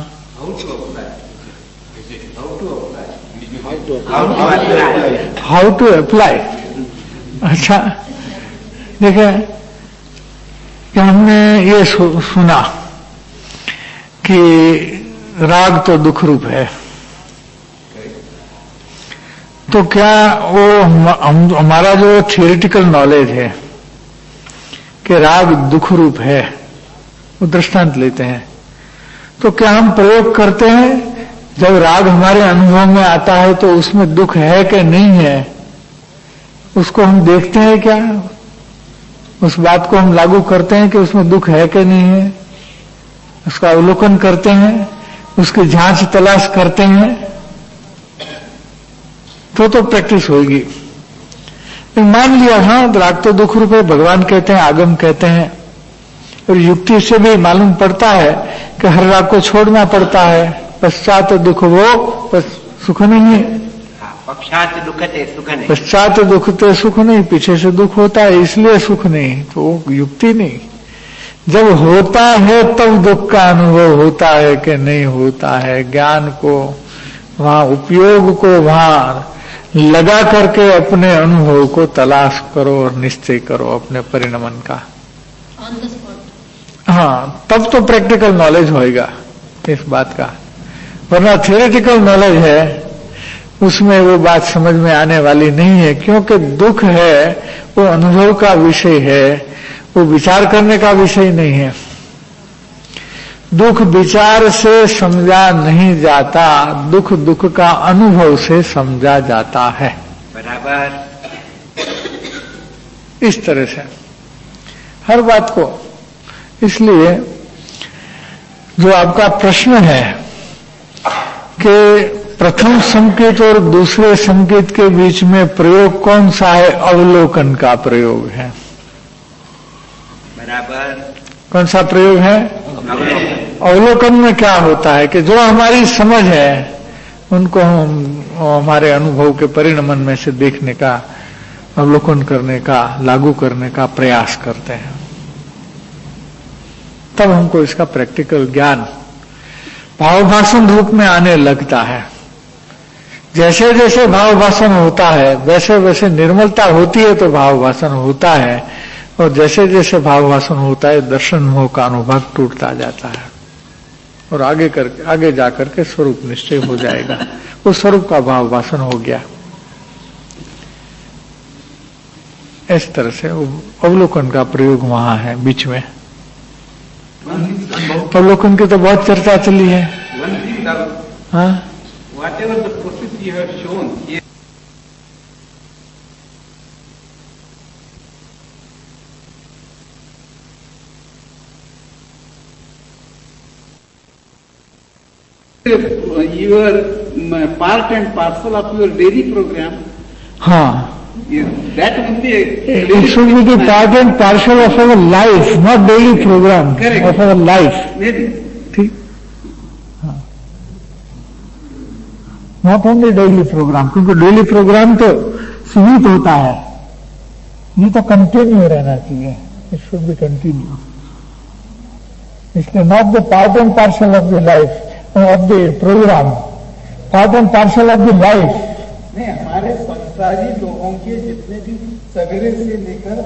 [SPEAKER 2] हाउ टू अप्लाई। अच्छा, देखिए कि हमने ये सुना कि राग तो दुख रूप है, तो क्या वो हमारा जो थियोरिटिकल नॉलेज है कि राग दुख रूप है, वो दृष्टांत लेते हैं, तो क्या हम प्रयोग करते हैं? जब राग हमारे अनुभव में आता है तो उसमें दुख है कि नहीं है, उसको हम देखते हैं क्या? उस बात को हम लागू करते हैं कि उसमें दुख है कि नहीं है, उसका अवलोकन करते हैं, उसकी जांच तलाश करते हैं, तो प्रैक्टिस होगी। मान लिया हाँ राग तो दुख रूप है, भगवान कहते हैं, आगम कहते हैं, और युक्ति से भी मालूम पड़ता है कि हर राग को छोड़ना पड़ता है। पश्चात दुख वो सुख नहीं है,
[SPEAKER 3] पश्चात दुखते सुख नहीं,
[SPEAKER 2] पश्चात दुखते सुख नहीं, पीछे से दुख होता है इसलिए सुख नहीं, तो वो युक्ति नहीं। जब होता है तब दुख का अनुभव होता है कि नहीं होता है। ज्ञान को वहां उपयोग को वहां लगा करके अपने अनुभव को तलाश करो और निश्चय करो अपने परिणमन का। हाँ, तब तो प्रैक्टिकल नॉलेज होएगा इस बात का। वरना थियोरेटिकल नॉलेज है उसमें वो बात समझ में आने वाली नहीं है, क्योंकि दुख है वो अनुभव का विषय है, वो विचार करने का विषय नहीं है। दुख विचार से समझा नहीं जाता, दुख दुख का अनुभव से समझा जाता है।
[SPEAKER 3] बराबर।
[SPEAKER 2] इस तरह से हर बात को। इसलिए जो आपका प्रश्न है कि प्रथम संकेत और दूसरे संकेत के बीच में प्रयोग कौन सा है, अवलोकन का प्रयोग है।
[SPEAKER 3] बराबर।
[SPEAKER 2] कौन सा प्रयोग है? अवलोकन में क्या होता है कि जो हमारी समझ है उनको हम हमारे अनुभव के परिणमन में से देखने का, अवलोकन करने का, लागू करने का प्रयास करते हैं, तब हमको इसका प्रैक्टिकल ज्ञान भावभाषण रूप में आने लगता है। जैसे जैसे भावभाषण होता है वैसे वैसे निर्मलता होती है तो भावभाषण होता है, और जैसे जैसे भावभाषण होता है दर्शन मोह का अनुभव टूटता जाता है और आगे जाकर के स्वरूप निश्चय हो जाएगा। वो स्वरूप का भावभाषण हो गया। इस तरह से अवलोकन का प्रयोग वहां है बीच में। अवलोकन की तो बहुत चर्चा चली है। हाँ,
[SPEAKER 9] whatever the process you have shown here, your part and parcel of your daily program.
[SPEAKER 2] हाँ,
[SPEAKER 9] That will be
[SPEAKER 2] it should be the part and parcel of our life, not daily program.
[SPEAKER 9] Correct.
[SPEAKER 2] Of our life.
[SPEAKER 9] maybe.
[SPEAKER 2] ठीक, हाँ, not only daily programme, क्योंकि daily programme तो सीमित होता है, ये तो कंटिन्यू रहना चाहिए। It should be continue. इसलिए not the part and parcel of the life of the programme, part and parcel of the life.
[SPEAKER 9] नहीं, हमारे संसारी लोगों के जितने भी सवेरे से लेकर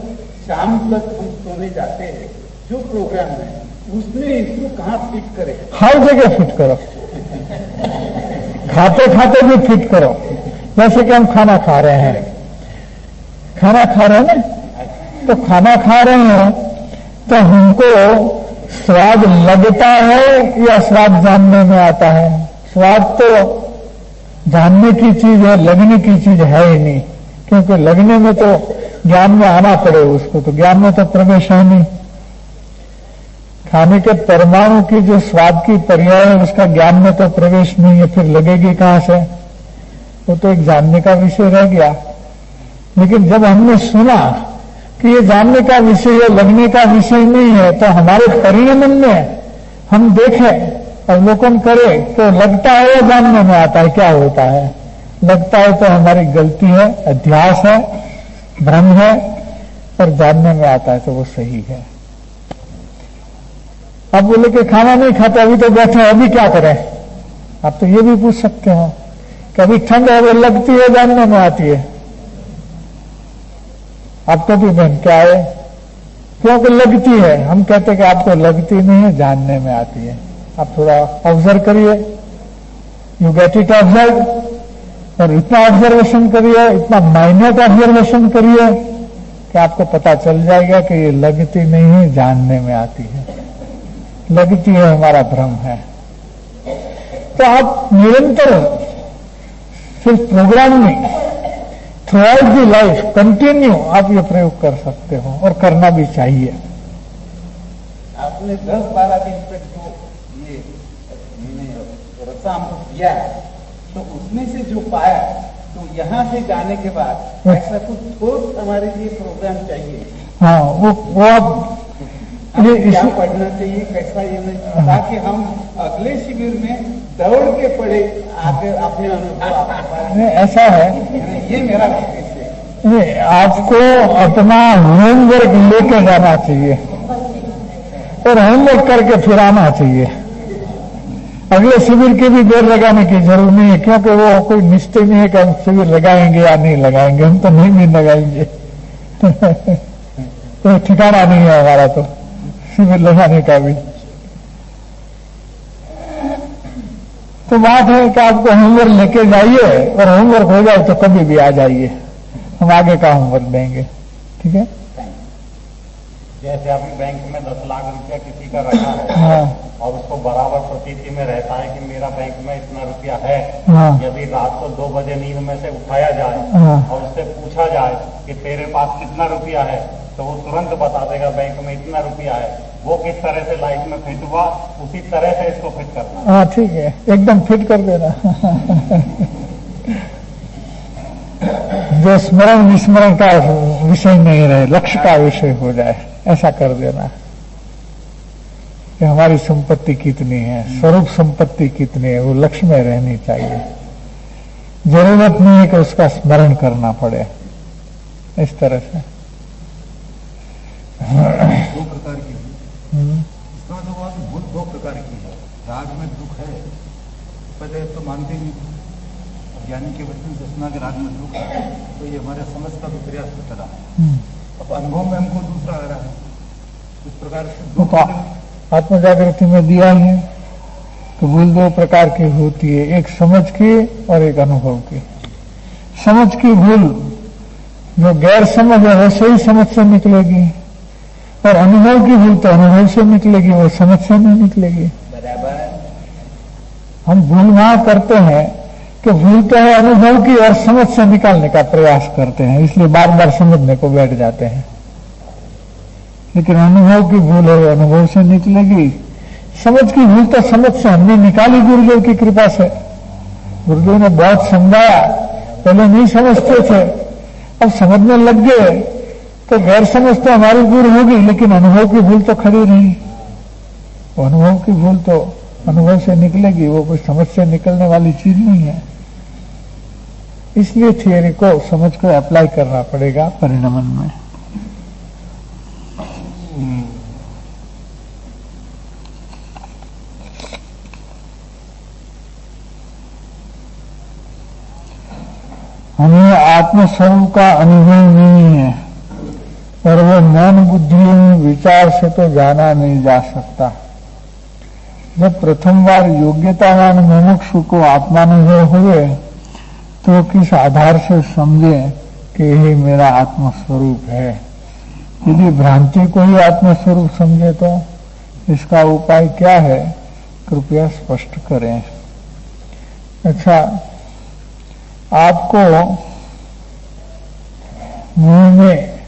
[SPEAKER 9] शाम तक हम सोने जाते हैं जो प्रोग्राम है उसमें इसको कहाँ फिट करें?
[SPEAKER 2] हर जगह फिट करो, खाते खाते भी फिट करो। जैसे कि हम खाना खा रहे हैं, खाना खा रहे हैं ना, तो खाना खा रहे हैं तो हमको स्वाद लगता है या स्वाद जानने में आता है? स्वाद तो जानने की चीज है, लगने की चीज है ही नहीं, क्योंकि लगने में तो ज्ञान में आना पड़े उसको, तो ज्ञान में तो प्रवेश है नहीं। खाने के परमाणु की जो स्वाद की पर्याय है उसका ज्ञान में तो प्रवेश नहीं है, फिर लगेगी कहां से? वो तो एक जानने का विषय रह गया। लेकिन जब हमने सुना कि ये जानने का विषय है, लगने का विषय नहीं है, तो हमारे परिणमन में हम देखें, अवलोकन करें तो लगता है या जानने में आता है? क्या होता है? लगता है तो हमारी गलती है, अध्यास है, भ्रम है, और जानने में आता है तो वो सही है। अब बोले कि खाना नहीं खाते, अभी तो बैठे हैं, अभी क्या करें? आप तो ये भी पूछ सकते हो कि अभी ठंड है, वो लगती है, जानने में आती है? आपको भी बहन क्या है? क्योंकि लगती है। हम कहते कि आपको लगती नहीं है, जानने में आती है। आप थोड़ा ऑब्जर्व करिए, यू गेट इट ऑब्जर्व, और इतना ऑब्जर्वेशन करिए, इतना माइन्यूट ऑब्जर्वेशन करिए कि आपको पता चल जाएगा कि ये लगती नहीं है, जानने में आती है। लगती है हमारा भ्रम है। तो आप निरंतर सिर्फ प्रोग्राम में through out the life continue आप ये प्रयोग कर सकते हो, और करना भी चाहिए।
[SPEAKER 9] आपने 10-12 दिन तक जो ये रचा हमको किया है, तो उसमें से जो पाया, तो यहाँ से जाने के बाद ऐसा कुछ ठोस हमारे लिए प्रोग्राम चाहिए।
[SPEAKER 2] हाँ, वो आप
[SPEAKER 9] क्या पढ़ना चाहिए, कैसा ये नहीं, ताकि हम अगले शिविर में दौड़ के पढ़े आके अपने अनुभव।
[SPEAKER 2] ऐसा है,
[SPEAKER 9] ये मेरा उद्देश्य है।
[SPEAKER 2] आपको अपना होमवर्क लेके जाना चाहिए और होमवर्क करके फिर आना चाहिए। अगले शिविर की भी देर लगाने की जरूरत नहीं है, क्योंकि वो कोई निश्चय नहीं है कि हम शिविर लगाएंगे या नहीं लगाएंगे। हम तो नहीं भी लगाएंगे तो ठिकाना नहीं है हमारा तो शिविर लगाने का भी। तो बात है कि आपको होमवर्क लेके जाइए, और होमवर्क हो जाए तो कभी भी आ जाइए, हम आगे का होमवर्क देंगे। ठीक है?
[SPEAKER 6] जैसे अभी बैंक में 10 लाख रुपया किसी का रखा है,
[SPEAKER 2] हाँ,
[SPEAKER 6] और उसको बराबर प्रतीति में रहता है कि मेरा बैंक में इतना रुपया है।
[SPEAKER 2] हाँ,
[SPEAKER 6] यदि रात को 2 बजे नींद में से उठाया जाए,
[SPEAKER 2] हाँ,
[SPEAKER 6] और उससे पूछा जाए कि तेरे पास कितना रुपया है, तो वो तुरंत बता देगा बैंक में इतना रुपया है। वो किस तरह से लाइफ में फिट हुआ, उसी तरह से इसको फिट करना।
[SPEAKER 2] हाँ, ठीक है, एकदम फिट कर देना जो स्मरण विस्मरण का विषय नहीं रहे, लक्ष्य का विषय हो जाए, ऐसा कर देना कि हमारी संपत्ति कितनी है, स्वरूप संपत्ति कितनी है, वो लक्ष्य में रहनी चाहिए। जरूरत नहीं है कि उसका स्मरण करना पड़े। इस तरह से
[SPEAKER 7] 2 प्रकार की इसका मतलब भूल 2 प्रकार की है। राग में दुख है
[SPEAKER 6] पहले तो मानते नहीं थे। ज्ञानी के वचन से सुना के आत्मा दुख है तो ये हमारे समझ का भी प्रयास होता रहा। अब अनुभव में हमको दूसरा आ रहा है। इस प्रकार से
[SPEAKER 2] तो आत्मजागृति में दिया है तो भूल दो प्रकार की होती है, एक समझ की और एक अनुभव की। समझ की भूल जो गैर समझ है वो सही समझ से निकलेगी, और अनुभव की भूल तो अनुभव से निकलेगी, वो समझ से नहीं निकलेगी।
[SPEAKER 9] बराबर।
[SPEAKER 2] हम भूल वहां करते हैं कि भूलते हैं अनुभव की और समझ से निकालने का प्रयास करते हैं, इसलिए बार बार समझने को बैठ जाते हैं। लेकिन अनुभव की भूल है वो अनुभव से निकलेगी। समझ की भूल तो समझ से हमने निकाली गुरुदेव की कृपा से। गुरुदेव ने बहुत समझाया, पहले नहीं समझते थे, अब समझने लग गए तो गैर समझ तो हमारी दूर होगी, लेकिन अनुभव की भूल तो खड़ी रही। अनुभव की भूल तो अनुभव से निकलेगी, वो कोई समझ से निकलने वाली चीज नहीं है। इसलिए थियरी को समझ को अप्लाई करना पड़ेगा परिणमन में। हमें आत्मस्वरूप का अनुभव नहीं है, पर वो मन बुद्धि विचार से तो जाना नहीं जा सकता। जब प्रथम बार योग्यतावान मुमुक्षु को आत्मानुभव हुए तो किस आधार से समझे कि यही मेरा आत्मस्वरूप है। यदि भ्रांति को ही आत्मस्वरूप समझे तो इसका उपाय क्या है, कृपया स्पष्ट करें। अच्छा, आपको मुंह में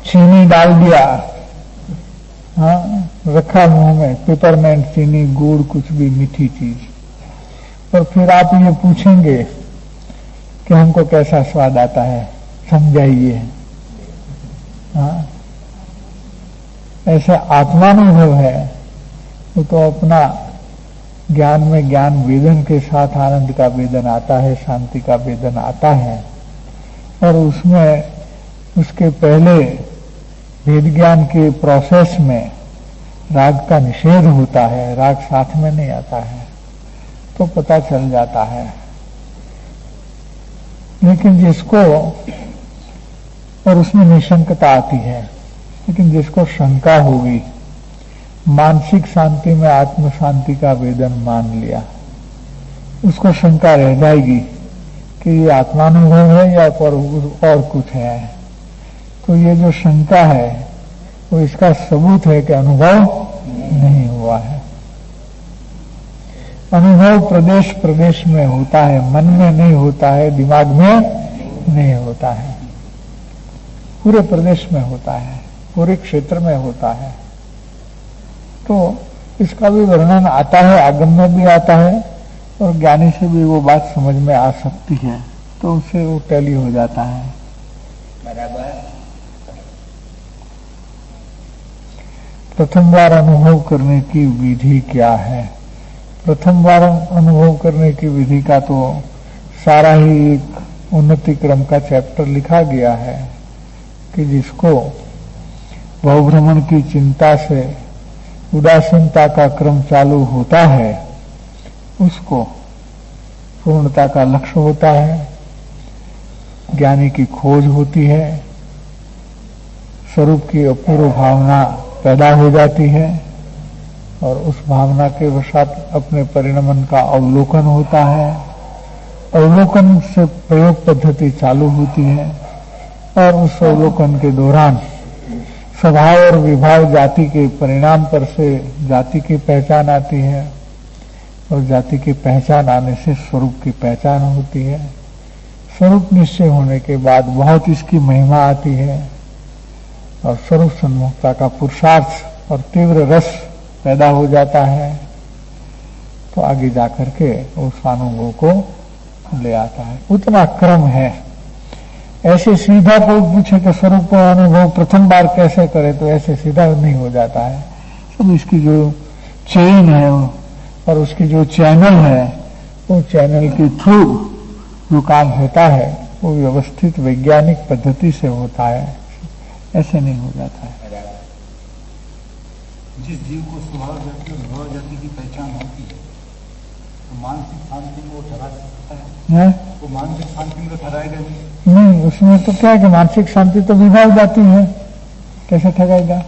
[SPEAKER 2] चीनी डाल दिया, हाँ, रखा मुंह में पेपरमेंट, चीनी, गुड़, कुछ भी मीठी चीज, और फिर आप ये पूछेंगे कि हमको कैसा स्वाद आता है, समझाइए। हाँ, ऐसा आत्मानुभव है, वो तो अपना ज्ञान में ज्ञान वेदन के साथ आनंद का वेदन आता है, शांति का वेदन आता है, और उसमें उसके पहले वेद ज्ञान के प्रोसेस में राग का निषेध होता है, राग साथ में नहीं आता है, तो पता चल जाता है। लेकिन जिसको, और उसमें निशंकता आती है, लेकिन जिसको शंका होगी, मानसिक शांति में आत्म शांति का वेदन मान लिया, उसको शंका रह जाएगी कि ये आत्मानुभव है या और कुछ है। तो ये जो शंका है वो इसका सबूत है कि अनुभव नहीं हुआ है। अनुभव प्रदेश प्रदेश में होता है, मन में नहीं होता है, दिमाग में नहीं होता है, पूरे प्रदेश में होता है, पूरे क्षेत्र में होता है। तो इसका भी वर्णन आता है, आगम में भी आता है, और ज्ञानी से भी वो बात समझ में आ सकती है, तो उससे वो टैली हो जाता है।
[SPEAKER 9] बराबर।
[SPEAKER 2] प्रथम बार अनुभव करने की विधि क्या है? प्रथम बार अनुभव करने की विधि का तो सारा ही एक उन्नति क्रम का चैप्टर लिखा गया है कि जिसको बहुभ्रमण की चिंता से उदासीनता का क्रम चालू होता है, उसको पूर्णता का लक्ष्य होता है, ज्ञानी की खोज होती है, स्वरूप की अपूर्व भावना पैदा हो जाती है, और उस भावना के वशात अपने परिणमन का अवलोकन होता है। अवलोकन से प्रयोग पद्धति चालू होती है, और उस अवलोकन के दौरान स्वभाव और विभाव जाति के परिणाम पर से जाति की पहचान आती है, और जाति की पहचान आने से स्वरूप की पहचान होती है। स्वरूप निश्चय होने के बाद बहुत इसकी महिमा आती है, और स्वरूप सन्मुखता का पुरुषार्थ और तीव्र रस पैदा हो जाता है, तो आगे जाकर के उस अनुभव को ले आता है। उतना क्रम है। ऐसे सीधा कोई पूछे कि स्वरूप अनुभव प्रथम बार कैसे करे, तो ऐसे सीधा नहीं हो जाता है। सब इसकी जो चेन है और उसकी जो चैनल है, वो चैनल के थ्रू जो काम होता है वो व्यवस्थित वैज्ञानिक पद्धति से होता है, ऐसे नहीं हो जाता है।
[SPEAKER 6] जिस जीव को स्वभाव जाति और भाव जाति की पहचान होती है, तो मानसिक शांति को ठहरा सकता है? वो मानसिक शांति में तो ठहराएगा
[SPEAKER 2] नहीं। उसमें तो क्या है कि मानसिक शांति तो विभाव जाती है, कैसे ठगाएगा?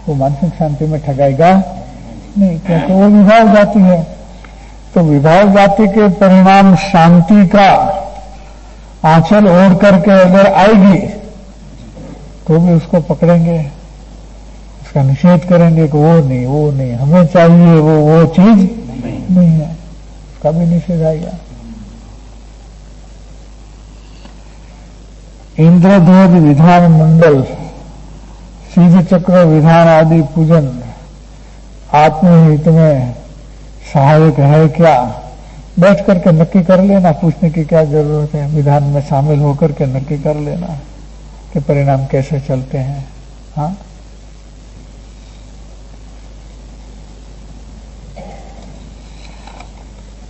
[SPEAKER 2] वो मानसिक शांति में ठगाएगा नहीं, क्योंकि वो विभाव जाती है। तो विभाव जाति के परिणाम शांति का आंचल ओढ़ करके अगर आएगी तो भी उसको पकड़ेंगे, उसका निषेध करेंगे कि वो नहीं, हमें चाहिए वो चीज नहीं है, उसका भी निषेध आएगा। इंद्रध्वज विधान मंडल, सिद्ध चक्र विधान आदि पूजन आत्महित में सहायक है क्या? बैठ करके नक्की कर लेना, पूछने की क्या जरूरत है। विधान में शामिल होकर के नक्की कर लेना कि परिणाम कैसे चलते हैं। हाँ,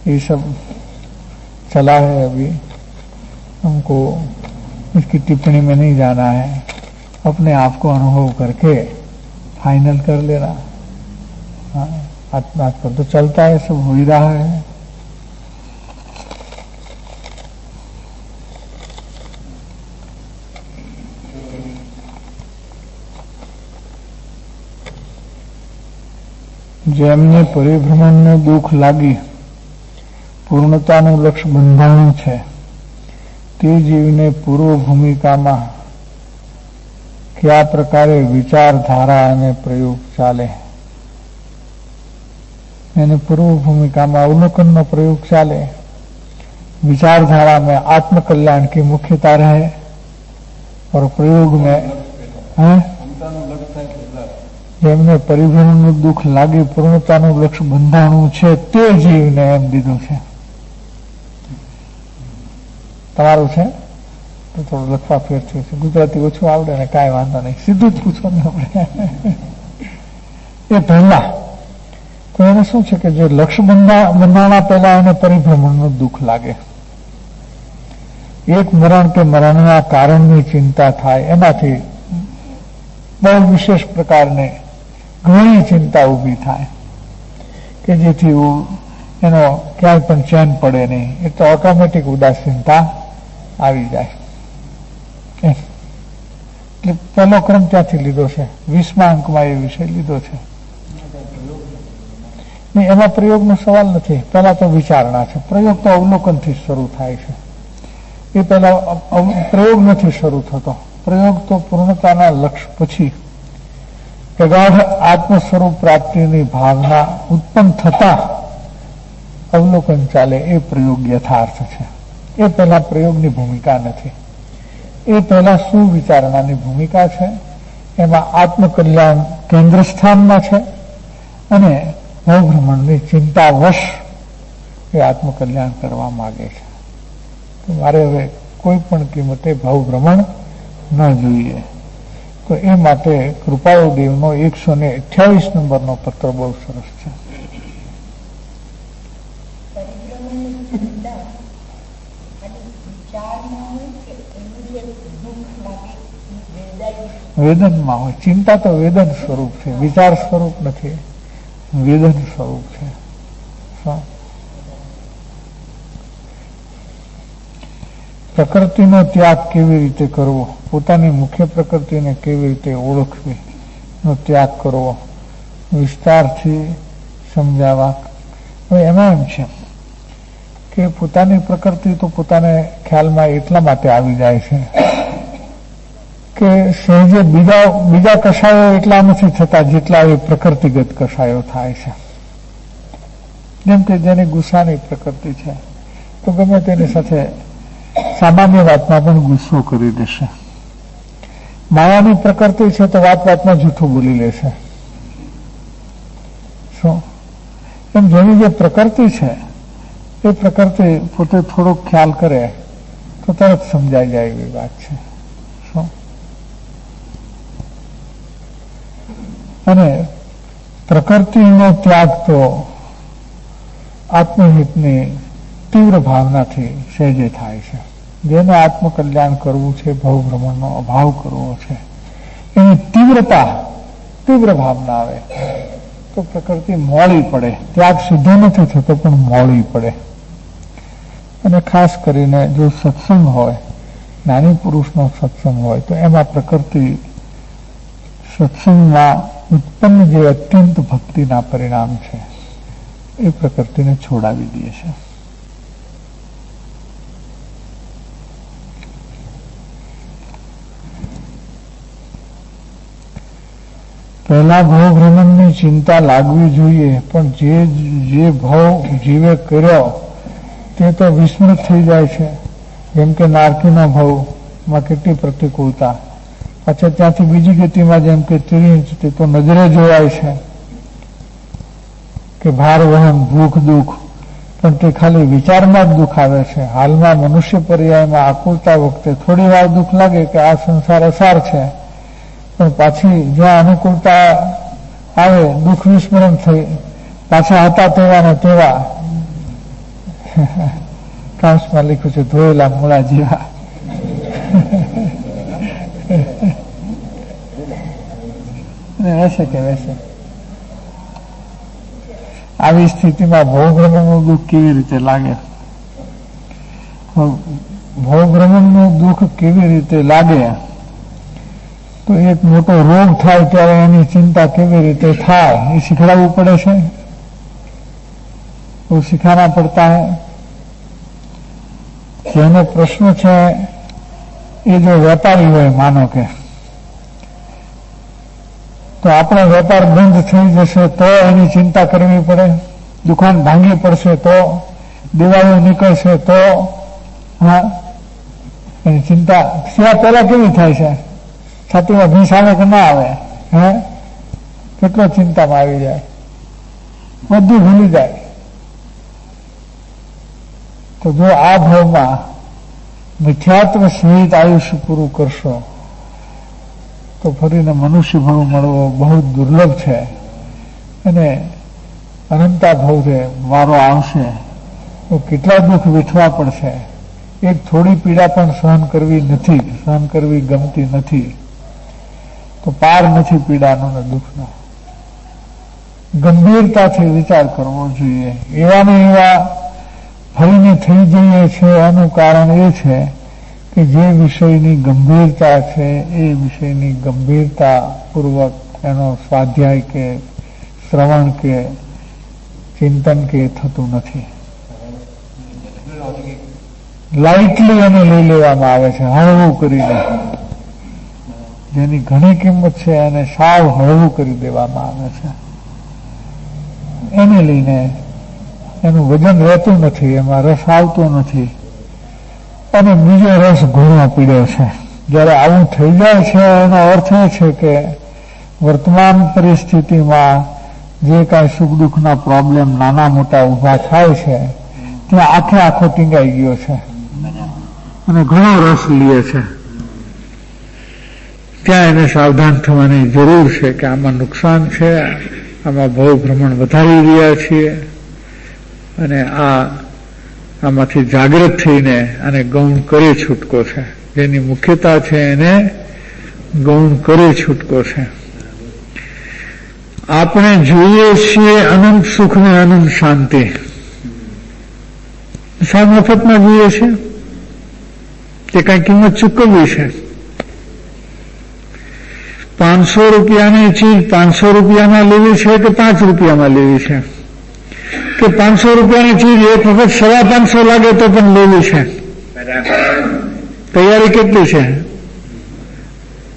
[SPEAKER 2] ये सब चला है, अभी हमको इसकी टिप्पणी में नहीं जाना है, अपने आप को अनुभव करके फाइनल कर लेना। हाँ, आजकल तो चलता है, सब हो ही रहा है। જેમને પરિભ્રમણનું દુઃખ લાગી પૂર્ણતાનું લક્ષ્ય બંધાણું છે તે જીવને પૂર્વ ભૂમિકામાં કયા પ્રકારે વિચારધારા અને પ્રયોગ ચાલે? यानी पूर्व भूमिका में अवलोकन में प्रयोग चाले, विचारधारा में आत्मकल्याण की मुख्यता रहे और प्रयोग में जेमने परिभ्रमणનું દુઃખ લાગી પૂર્ણતાનું લક્ષ્ય બંધાણું છે તે જીવને એમ દીધું છે। તમારું છે તો થોડું લખવા ફેર થયું છે, ગુજરાતી ઓછું આવડે ને કાંઈ વાંધો નહીં, સીધું જ પૂછો ને આપણે। એ પહેલા તો એને શું છે કે જે લક્ષ્ય બંધાણા પહેલા એને પરિભ્રમણનું દુઃખ લાગે, એક મરણ કે મરણના કારણની चिंता થાય, એનાથી બહુ વિશેષ પ્રકારની ઘણી ચિંતા ઊભી થાય કે જેથી એનો ક્યાંય પણ ચેન પડે નહીં, એ તો ઓટોમેટિક ઉદાસીનતા આવી જાય। એટલે પહેલો ક્રમ ત્યાંથી લીધો છે, 20મા અંકમાં એ વિષય લીધો છે। नहीं, एम प्रयोग नो सवाल नहीं, पहला तो विचारणा है, प्रयोग तो अवलोकन थी शुरू थाय छे। ये पहला प्रयोग नहीं शुरू थतो, प्रयोग तो पूर्णता लक्ष्य पछी प्रगाढ़ आत्मस्वरूप प्राप्ति भावना उत्पन्न थता अवलोकन चाले, ए प्रयोग यथार्थ है। ये पहला प्रयोग की भूमिका नहीं, ये पहला सुविचारणा की भूमिका है। एम आत्मकल्याण केंद्र स्थान में है अने भवभ्रमण की चिंतावश ये आत्मकल्याण करवा मांगे छे। तो मारे हवे कोई पण कीमते भवभ्रमण न जोईए। तो ए माटे कृपाळु देवनो 128 नंबरनो पत्र बहुत सरस छे। वेदन में हो, चिंता तो वेदन स्वरूप है, विचार स्वरूप नहीं, वेदन स्वरूप है। प्रकृति नो त्याग केवी रीते करवो, पोतानी मुख्य प्रकृति ने केवी रीते ओळखवी नो त्याग करवो, विस्तार थी समजावा। एमां एम छे के पोतानी प्रकृति तो पोताने ख्याल में एटला माटे आवी जाय छे के सहजे बीजा कषायो एटला नहीं थता जेटला ए प्रकृतिगत कषायो थाय छे। जेम के जेने गुस्सानी प्रकृति है तो गमे तेनी साथे सामान्य वातमां पण गुस्सो करी देशे। मायानी प्रकृति है तो वात में जूठું बोली लेशे। शू एम जेनी जे प्रकृति है ए प्रकृति पोते थोड़ो ख्याल करे तो तरत समझाई जाए एवी बात है। અને પ્રકૃતિનો ત્યાગ તો આત્મહિતની તીવ્ર ભાવનાથી સહેજે થાય છે। જેને આત્મકલ્યાણ કરવું છે, ભવભ્રમણનો અભાવ કરવો છે, એની તીવ્ર ભાવના આવે તો પ્રકૃતિ મોડી પડે. ત્યાગ સિદ્ધ નથી થતો પણ મોડી પડે. અને ખાસ કરીને જો સત્સંગ હોય, જ્ઞાની પુરુષનો સત્સંગ હોય, તો એમાં પ્રકૃતિ સત્સંગમાં ઉત્પન્ન જે અત્યંત ભક્તિના પરિણામ છે એ પ્રકૃતિને છોડાવી દે છે. પહેલા ભવ ભ્રમણની ચિંતા લાગવી જોઈએ, પણ જે ભાવ જીવે કર્યો તે તો વિસ્મૃત થઈ જાય છે. જેમ કે નારકીના ભાવમાં કેટલી પ્રતિકૂળતા, પાછા ત્યાંથી બીજી ગતિમાં જેમ કે તિરિંચ, તે તો નજરે જોવાય છે કે ભાર વહન, ભૂખ, દુઃખ, પણ તે ખાલી વિચારમાં જ દુઃખ આવે છે. હાલમાં મનુષ્ય પર્યાયમાં આકુલતા વખતે થોડી વાર દુઃખ લાગે કે આ સંસાર અસાર છે, પણ પાછી જ્યાં અનુકૂળતા આવે દુઃખ વિસ્મરણ થઈ પાછા હતા તેવા ને તેવા. કાંસમાં લખ્યું છે ધોયેલા મૂળા જેવા. વૈસે કે વૈસે આવી સ્થિતિમાં ભવભ્રમણનું દુઃખ કેવી રીતે લાગે? ભવભ્રમણનું દુઃખ કેવી રીતે લાગે? તો એક મોટો રોગ થાય ત્યારે એની ચિંતા કેવી રીતે થાય એ શીખડાવવું પડે છે. वो सिखाना पड़ता है. જેનો પ્રશ્ન છે એ જો વેપારી હોય, માનો કે તો આપણો વેપાર બંધ થઈ જશે તો એની ચિંતા કરવી પડે, દુકાન ભાંગી પડશે તો, દિવાળીઓ નીકળશે તો, હા એની ચિંતા સિવાય પહેલા કેવી થાય છે? છાતીમાં ભીંસ આવે કે ના આવે? હે કેટલો ચિંતામાં આવી જાય, બધું ભૂલી જાય. તો જો આ ભાવમાં મિથ્યાત્વ સહિત આયુષ્ય પૂરું કરશો તો ફરીને મનુષ્ય ભાવ મળવો બહુ દુર્લભ છે. અને અનંતા ભાવે વારો આવશે તો કેટલા દુઃખ વેઠવા પડશે. એક થોડી પીડા પણ સહન કરવી નથી, સહન કરવી ગમતી નથી. તો પાર નથી પીડાનો ને દુઃખનો. ગંભીરતાથી વિચાર કરવો જોઈએ. એવા ને એવા ફરીને થઈ જઈએ છે એનું કારણ એ છે કે જે વિષયની ગંભીરતા છે એ વિષયની ગંભીરતા પૂર્વક એનો સ્વાધ્યાય કે શ્રવણ કે ચિંતન કે થતું નથી. લાઇટલી એને લઈ લેવામાં આવે છે, હળવું કરીને. જેની ઘણી કિંમત છે એને સાવ હળવું કરી દેવામાં આવે છે. એને લઈને એનું વજન રહેતું નથી, એમાં રસ આવતો નથી, અને બીજો રસ ઘણો પીડ્યો છે. જયારે આવું થઈ જાય છે એનો અર્થ એ છે કે વર્તમાન પરિસ્થિતિમાં જે કાંઈ સુખ દુઃખના પ્રોબ્લેમ નાના મોટા ઉભા થાય છે ત્યાં આખે આખો ટીંગાઈ ગયો છે અને ઘણો રસ લે છે. ત્યાં એને સાવધાન થવાની જરૂર છે કે આમાં નુકસાન છે, આમાં ભાવ ભ્રમણ વધારી રહ્યા છીએ, અને આમાંથી જાગૃત થઈને અને ગૌણ કરી છૂટકો છે. જેની મુખ્યતા છે એને ગૌણ કરી છૂટકો છે. આપણે જોઈએ છીએ અનંત સુખ ને અનંત શાંતિ. સાવ મફતમાં જોઈએ છે તે કઈ કિંમત ચૂકવવી છે. 500 રૂપિયાની ચીજ 500 રૂપિયામાં લેવી છે કે 5 રૂપિયામાં લેવી છે? કે 500 રૂપિયાની ચીજ એક વખત 550 લાગે તો પણ લેવી છે? તૈયારી કેટલી છે?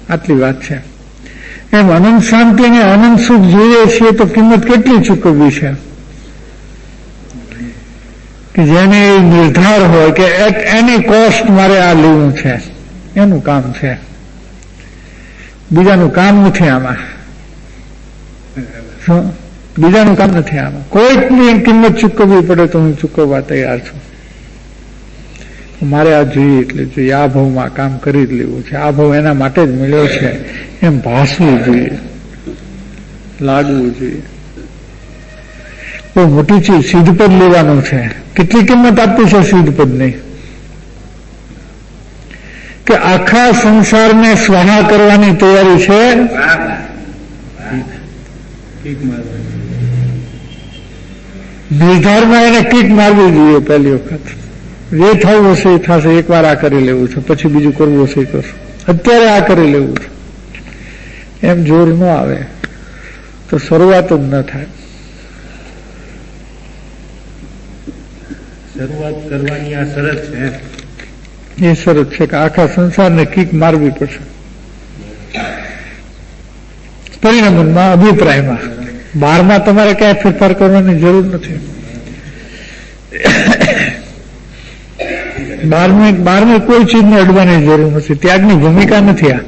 [SPEAKER 2] આટલી વાત છે. એમ અનંત શાંતિ અને અનંત સુખ જોઈએ છીએ તો કિંમત કેટલી ચૂકવવી છે? કે જેને નિર્ધાર હોય કે એટ એની કોસ્ટ મારે આ લેવું છે, એનું કામ છે. બીજાનું કામ નથી આમાં. બીજાનું કામ નથી આમાં. કોઈકની કિંમત ચૂકવવી પડે તો હું ચૂકવવા તૈયાર છું. મારે આ જોઈએ એટલે જોઈએ, આ ભાવમાં કામ કરી જ લેવું છે, આ ભાવ એના માટે જ મળ્યો છે એમ ભાસવું જોઈએ, લાગવું જોઈએ. બહુ મોટી ચીજ સિદ્ધપદ લેવાનું છે. કેટલી કિંમત આપવી છે સિદ્ધપદની? કે આખા સંસારને સ્વાહા કરવાની તૈયારી છે. નિર્ધારમાં એને કીક મારવી જોઈએ પહેલી વખત. જે થવું હશે એ થશે, એકવાર આ કરી લેવું છે, પછી બીજું કરવું હશે એ કરશું, અત્યારે આ કરી લેવું છે, એમ જોર ન આવે તો શરૂઆત જ ન થાય.
[SPEAKER 6] શરૂઆત કરવાની આ શરત છે,
[SPEAKER 2] એ શરત છે કે આખા સંસારને કીક મારવી પડશે. પરિણામમાં, અભિપ્રાયમાં, બહારમાં તમારે ક્યાંય ફેરફાર કરવાની જરૂર નથી. બહારમાં કોઈ ચીજને અડવાની જરૂર નથી. ત્યાગની ભૂમિકા નથી. આ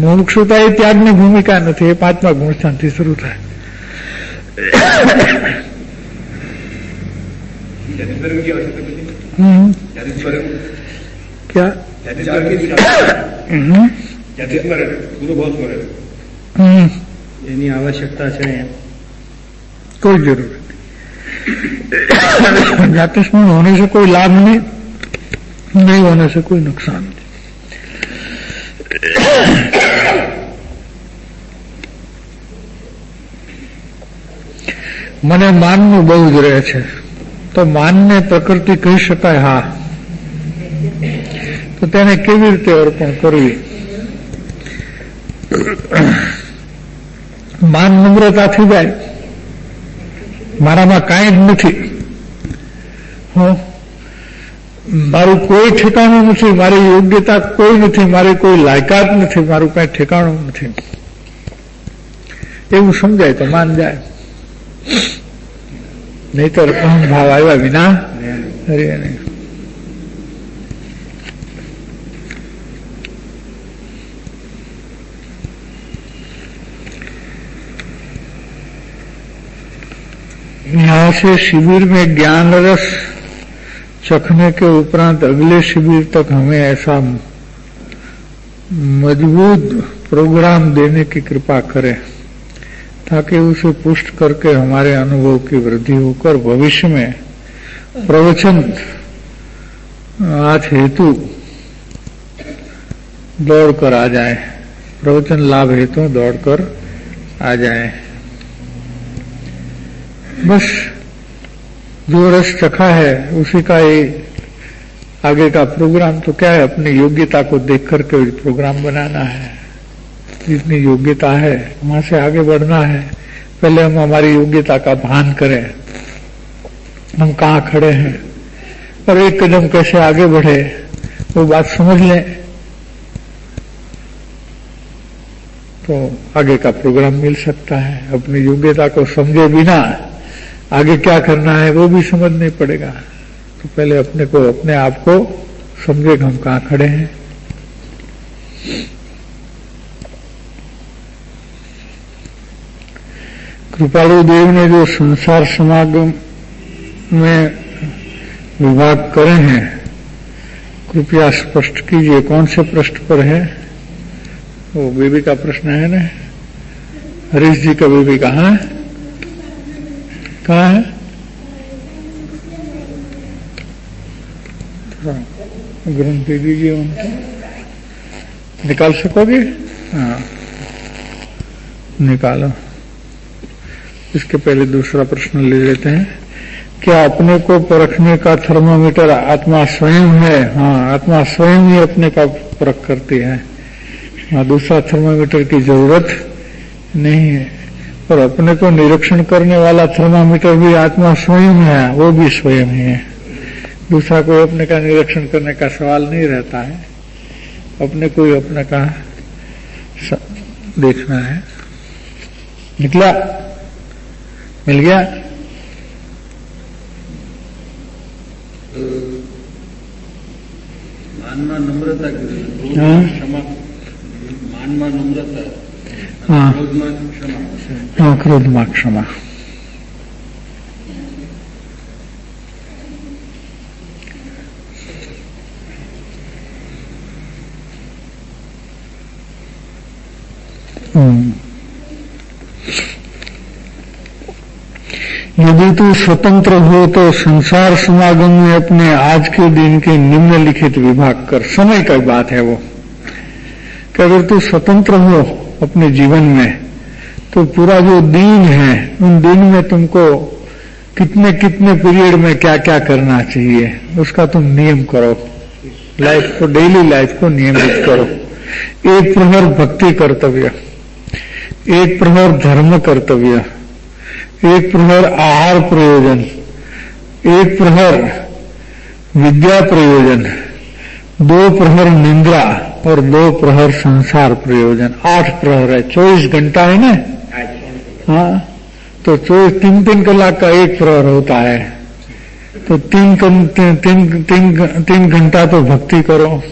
[SPEAKER 2] મુમુક્ષુતા એ ત્યાગની ભૂમિકા નથી. એ 5મા ગુણસ્થાનથી શરૂ થાય.
[SPEAKER 6] એની આવશ્યકતા છે,
[SPEAKER 2] कोई जरूरत नहीं. जाति स्मरण होने से कोई लाभ नहीं होने से कोई नुकसान नहीं. મને માનનું બહુ જ રહે છે, તો માનને પ્રકૃતિ કહી શકાય? હા. તો તેને કેવી રીતે અર્પણ કરવી? માન નમ્રતાથી જાય, મારામાં કાંઈ જ નથી, મારું કોઈ ઠેકાણું નથી, મારી યોગ્યતા કોઈ નથી, મારી કોઈ લાયકાત નથી, મારું કાંઈ ઠેકાણું નથી, એવું સમજાય તો માન જાય. નહીતર અહંભાવ આવ્યા વિના હરે નહીં. यहाँ से शिविर में ज्ञान रस चखने के उपरांत अगले शिविर तक हमें ऐसा मजबूत प्रोग्राम देने की कृपा करें ताकि उसे पुष्ट करके हमारे अनुभव की वृद्धि होकर भविष्य में प्रवचन आज हेतु दौड़कर आ जाए, प्रवचन लाभ हेतु दौड़कर आ जाए. बस जो रस चखा है उसी का ही आगे का प्रोग्राम तो क्या है, अपनी योग्यता को देख करके प्रोग्राम बनाना है. जितनी योग्यता है वहां से आगे बढ़ना है. पहले हम हमारी योग्यता का भान करें, हम कहाँ खड़े हैं और एक कदम कैसे आगे बढ़े वो बात समझ लें तो आगे का प्रोग्राम मिल सकता है. अपनी योग्यता को समझे बिना आगे क्या करना है वो भी समझ नहीं पड़ेगा. तो पहले अपने आप को समझे हम कहाँ खड़े हैं. कृपालु देव ने जो संसार समागम में विभाग करे हैं कृपया स्पष्ट कीजिए. कौन से पृष्ठ पर है? वो बेबी का प्रश्न है ना, हरीश जी का बेबी कहाँ है? कहाँ है? ग्रंथ दे दीजिए उनको, निकाल सकोगे? हाँ निकालो. इसके पहले दूसरा प्रश्न ले लेते हैं. क्या अपने को परखने का थर्मामीटर आत्मा स्वयं है? हाँ, आत्मा स्वयं ही अपने का परख करती है. हाँ, दूसरा थर्मामीटर की जरूरत नहीं है. और अपने को निरीक्षण करने वाला थर्मामीटर भी आत्मा स्वयं है, वो भी स्वयं ही है. दूसरा कोई अपने का निरीक्षण करने का सवाल नहीं रहता है. अपने को ही अपने का देखना है. निकला? मिल गया?
[SPEAKER 5] मानमा नम्रता, क्षमा, मानमा नम्रता,
[SPEAKER 2] हाँ,
[SPEAKER 5] क्रोधमा क्षमा.
[SPEAKER 2] हाँ, क्रोधमा क्षमा. यदि तू स्वतंत्र हो तो संसार समागम में अपने आज के दिन के निम्नलिखित विभाग कर. समय की बात है वो कि अगर तू स्वतंत्र हो अपने जीवन में तो पूरा जो दिन है उन दिन में तुमको कितने कितने पीरियड में क्या क्या करना चाहिए, उसका तुम नियम करो। लाइफ को, डेली लाइफ को नियमित करो। एक प्रहर भक्ति कर्तव्य, एक प्रहर धर्म कर्तव्य, एक प्रहर आहार प्रयोजन, एक प्रहर विद्या प्रयोजन, 2 प्रहर निंद्रा और 2 प्रहर संसार प्रयोजन। 8 प्रहर है, 24 घंटा है ना। हाँ, तो 3 कलाक का एक प्रहर होता है, तो 3 घंटा तो भक्ति करो,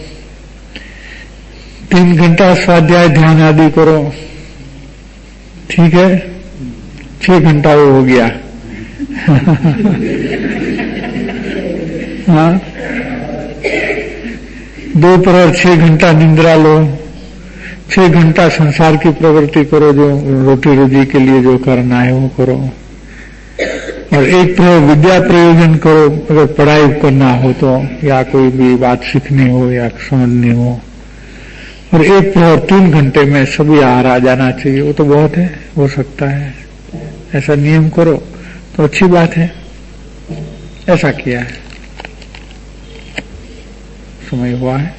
[SPEAKER 2] 3 घंटा स्वाध्याय ध्यान आदि करो, ठीक है। 6 घंटा वो हो गया। हाँ, 2 प्रहर 6 घंटा निंद्रा लो, 6 घंटा संसार की प्रवृत्ति करो, जो रोटी रोजी के लिए जो करना है वो करो, और एक प्रहर विद्या प्रयोजन करो, अगर पढ़ाई करना हो तो, या कोई भी बात सीखनी हो या समझनी हो, और एक प्रहर 3 घंटे में सभी आहार आ जाना चाहिए। वो तो बहुत है, हो सकता है, ऐसा नियम करो तो अच्छी बात है। ऐसा किया है, समय हुआ है।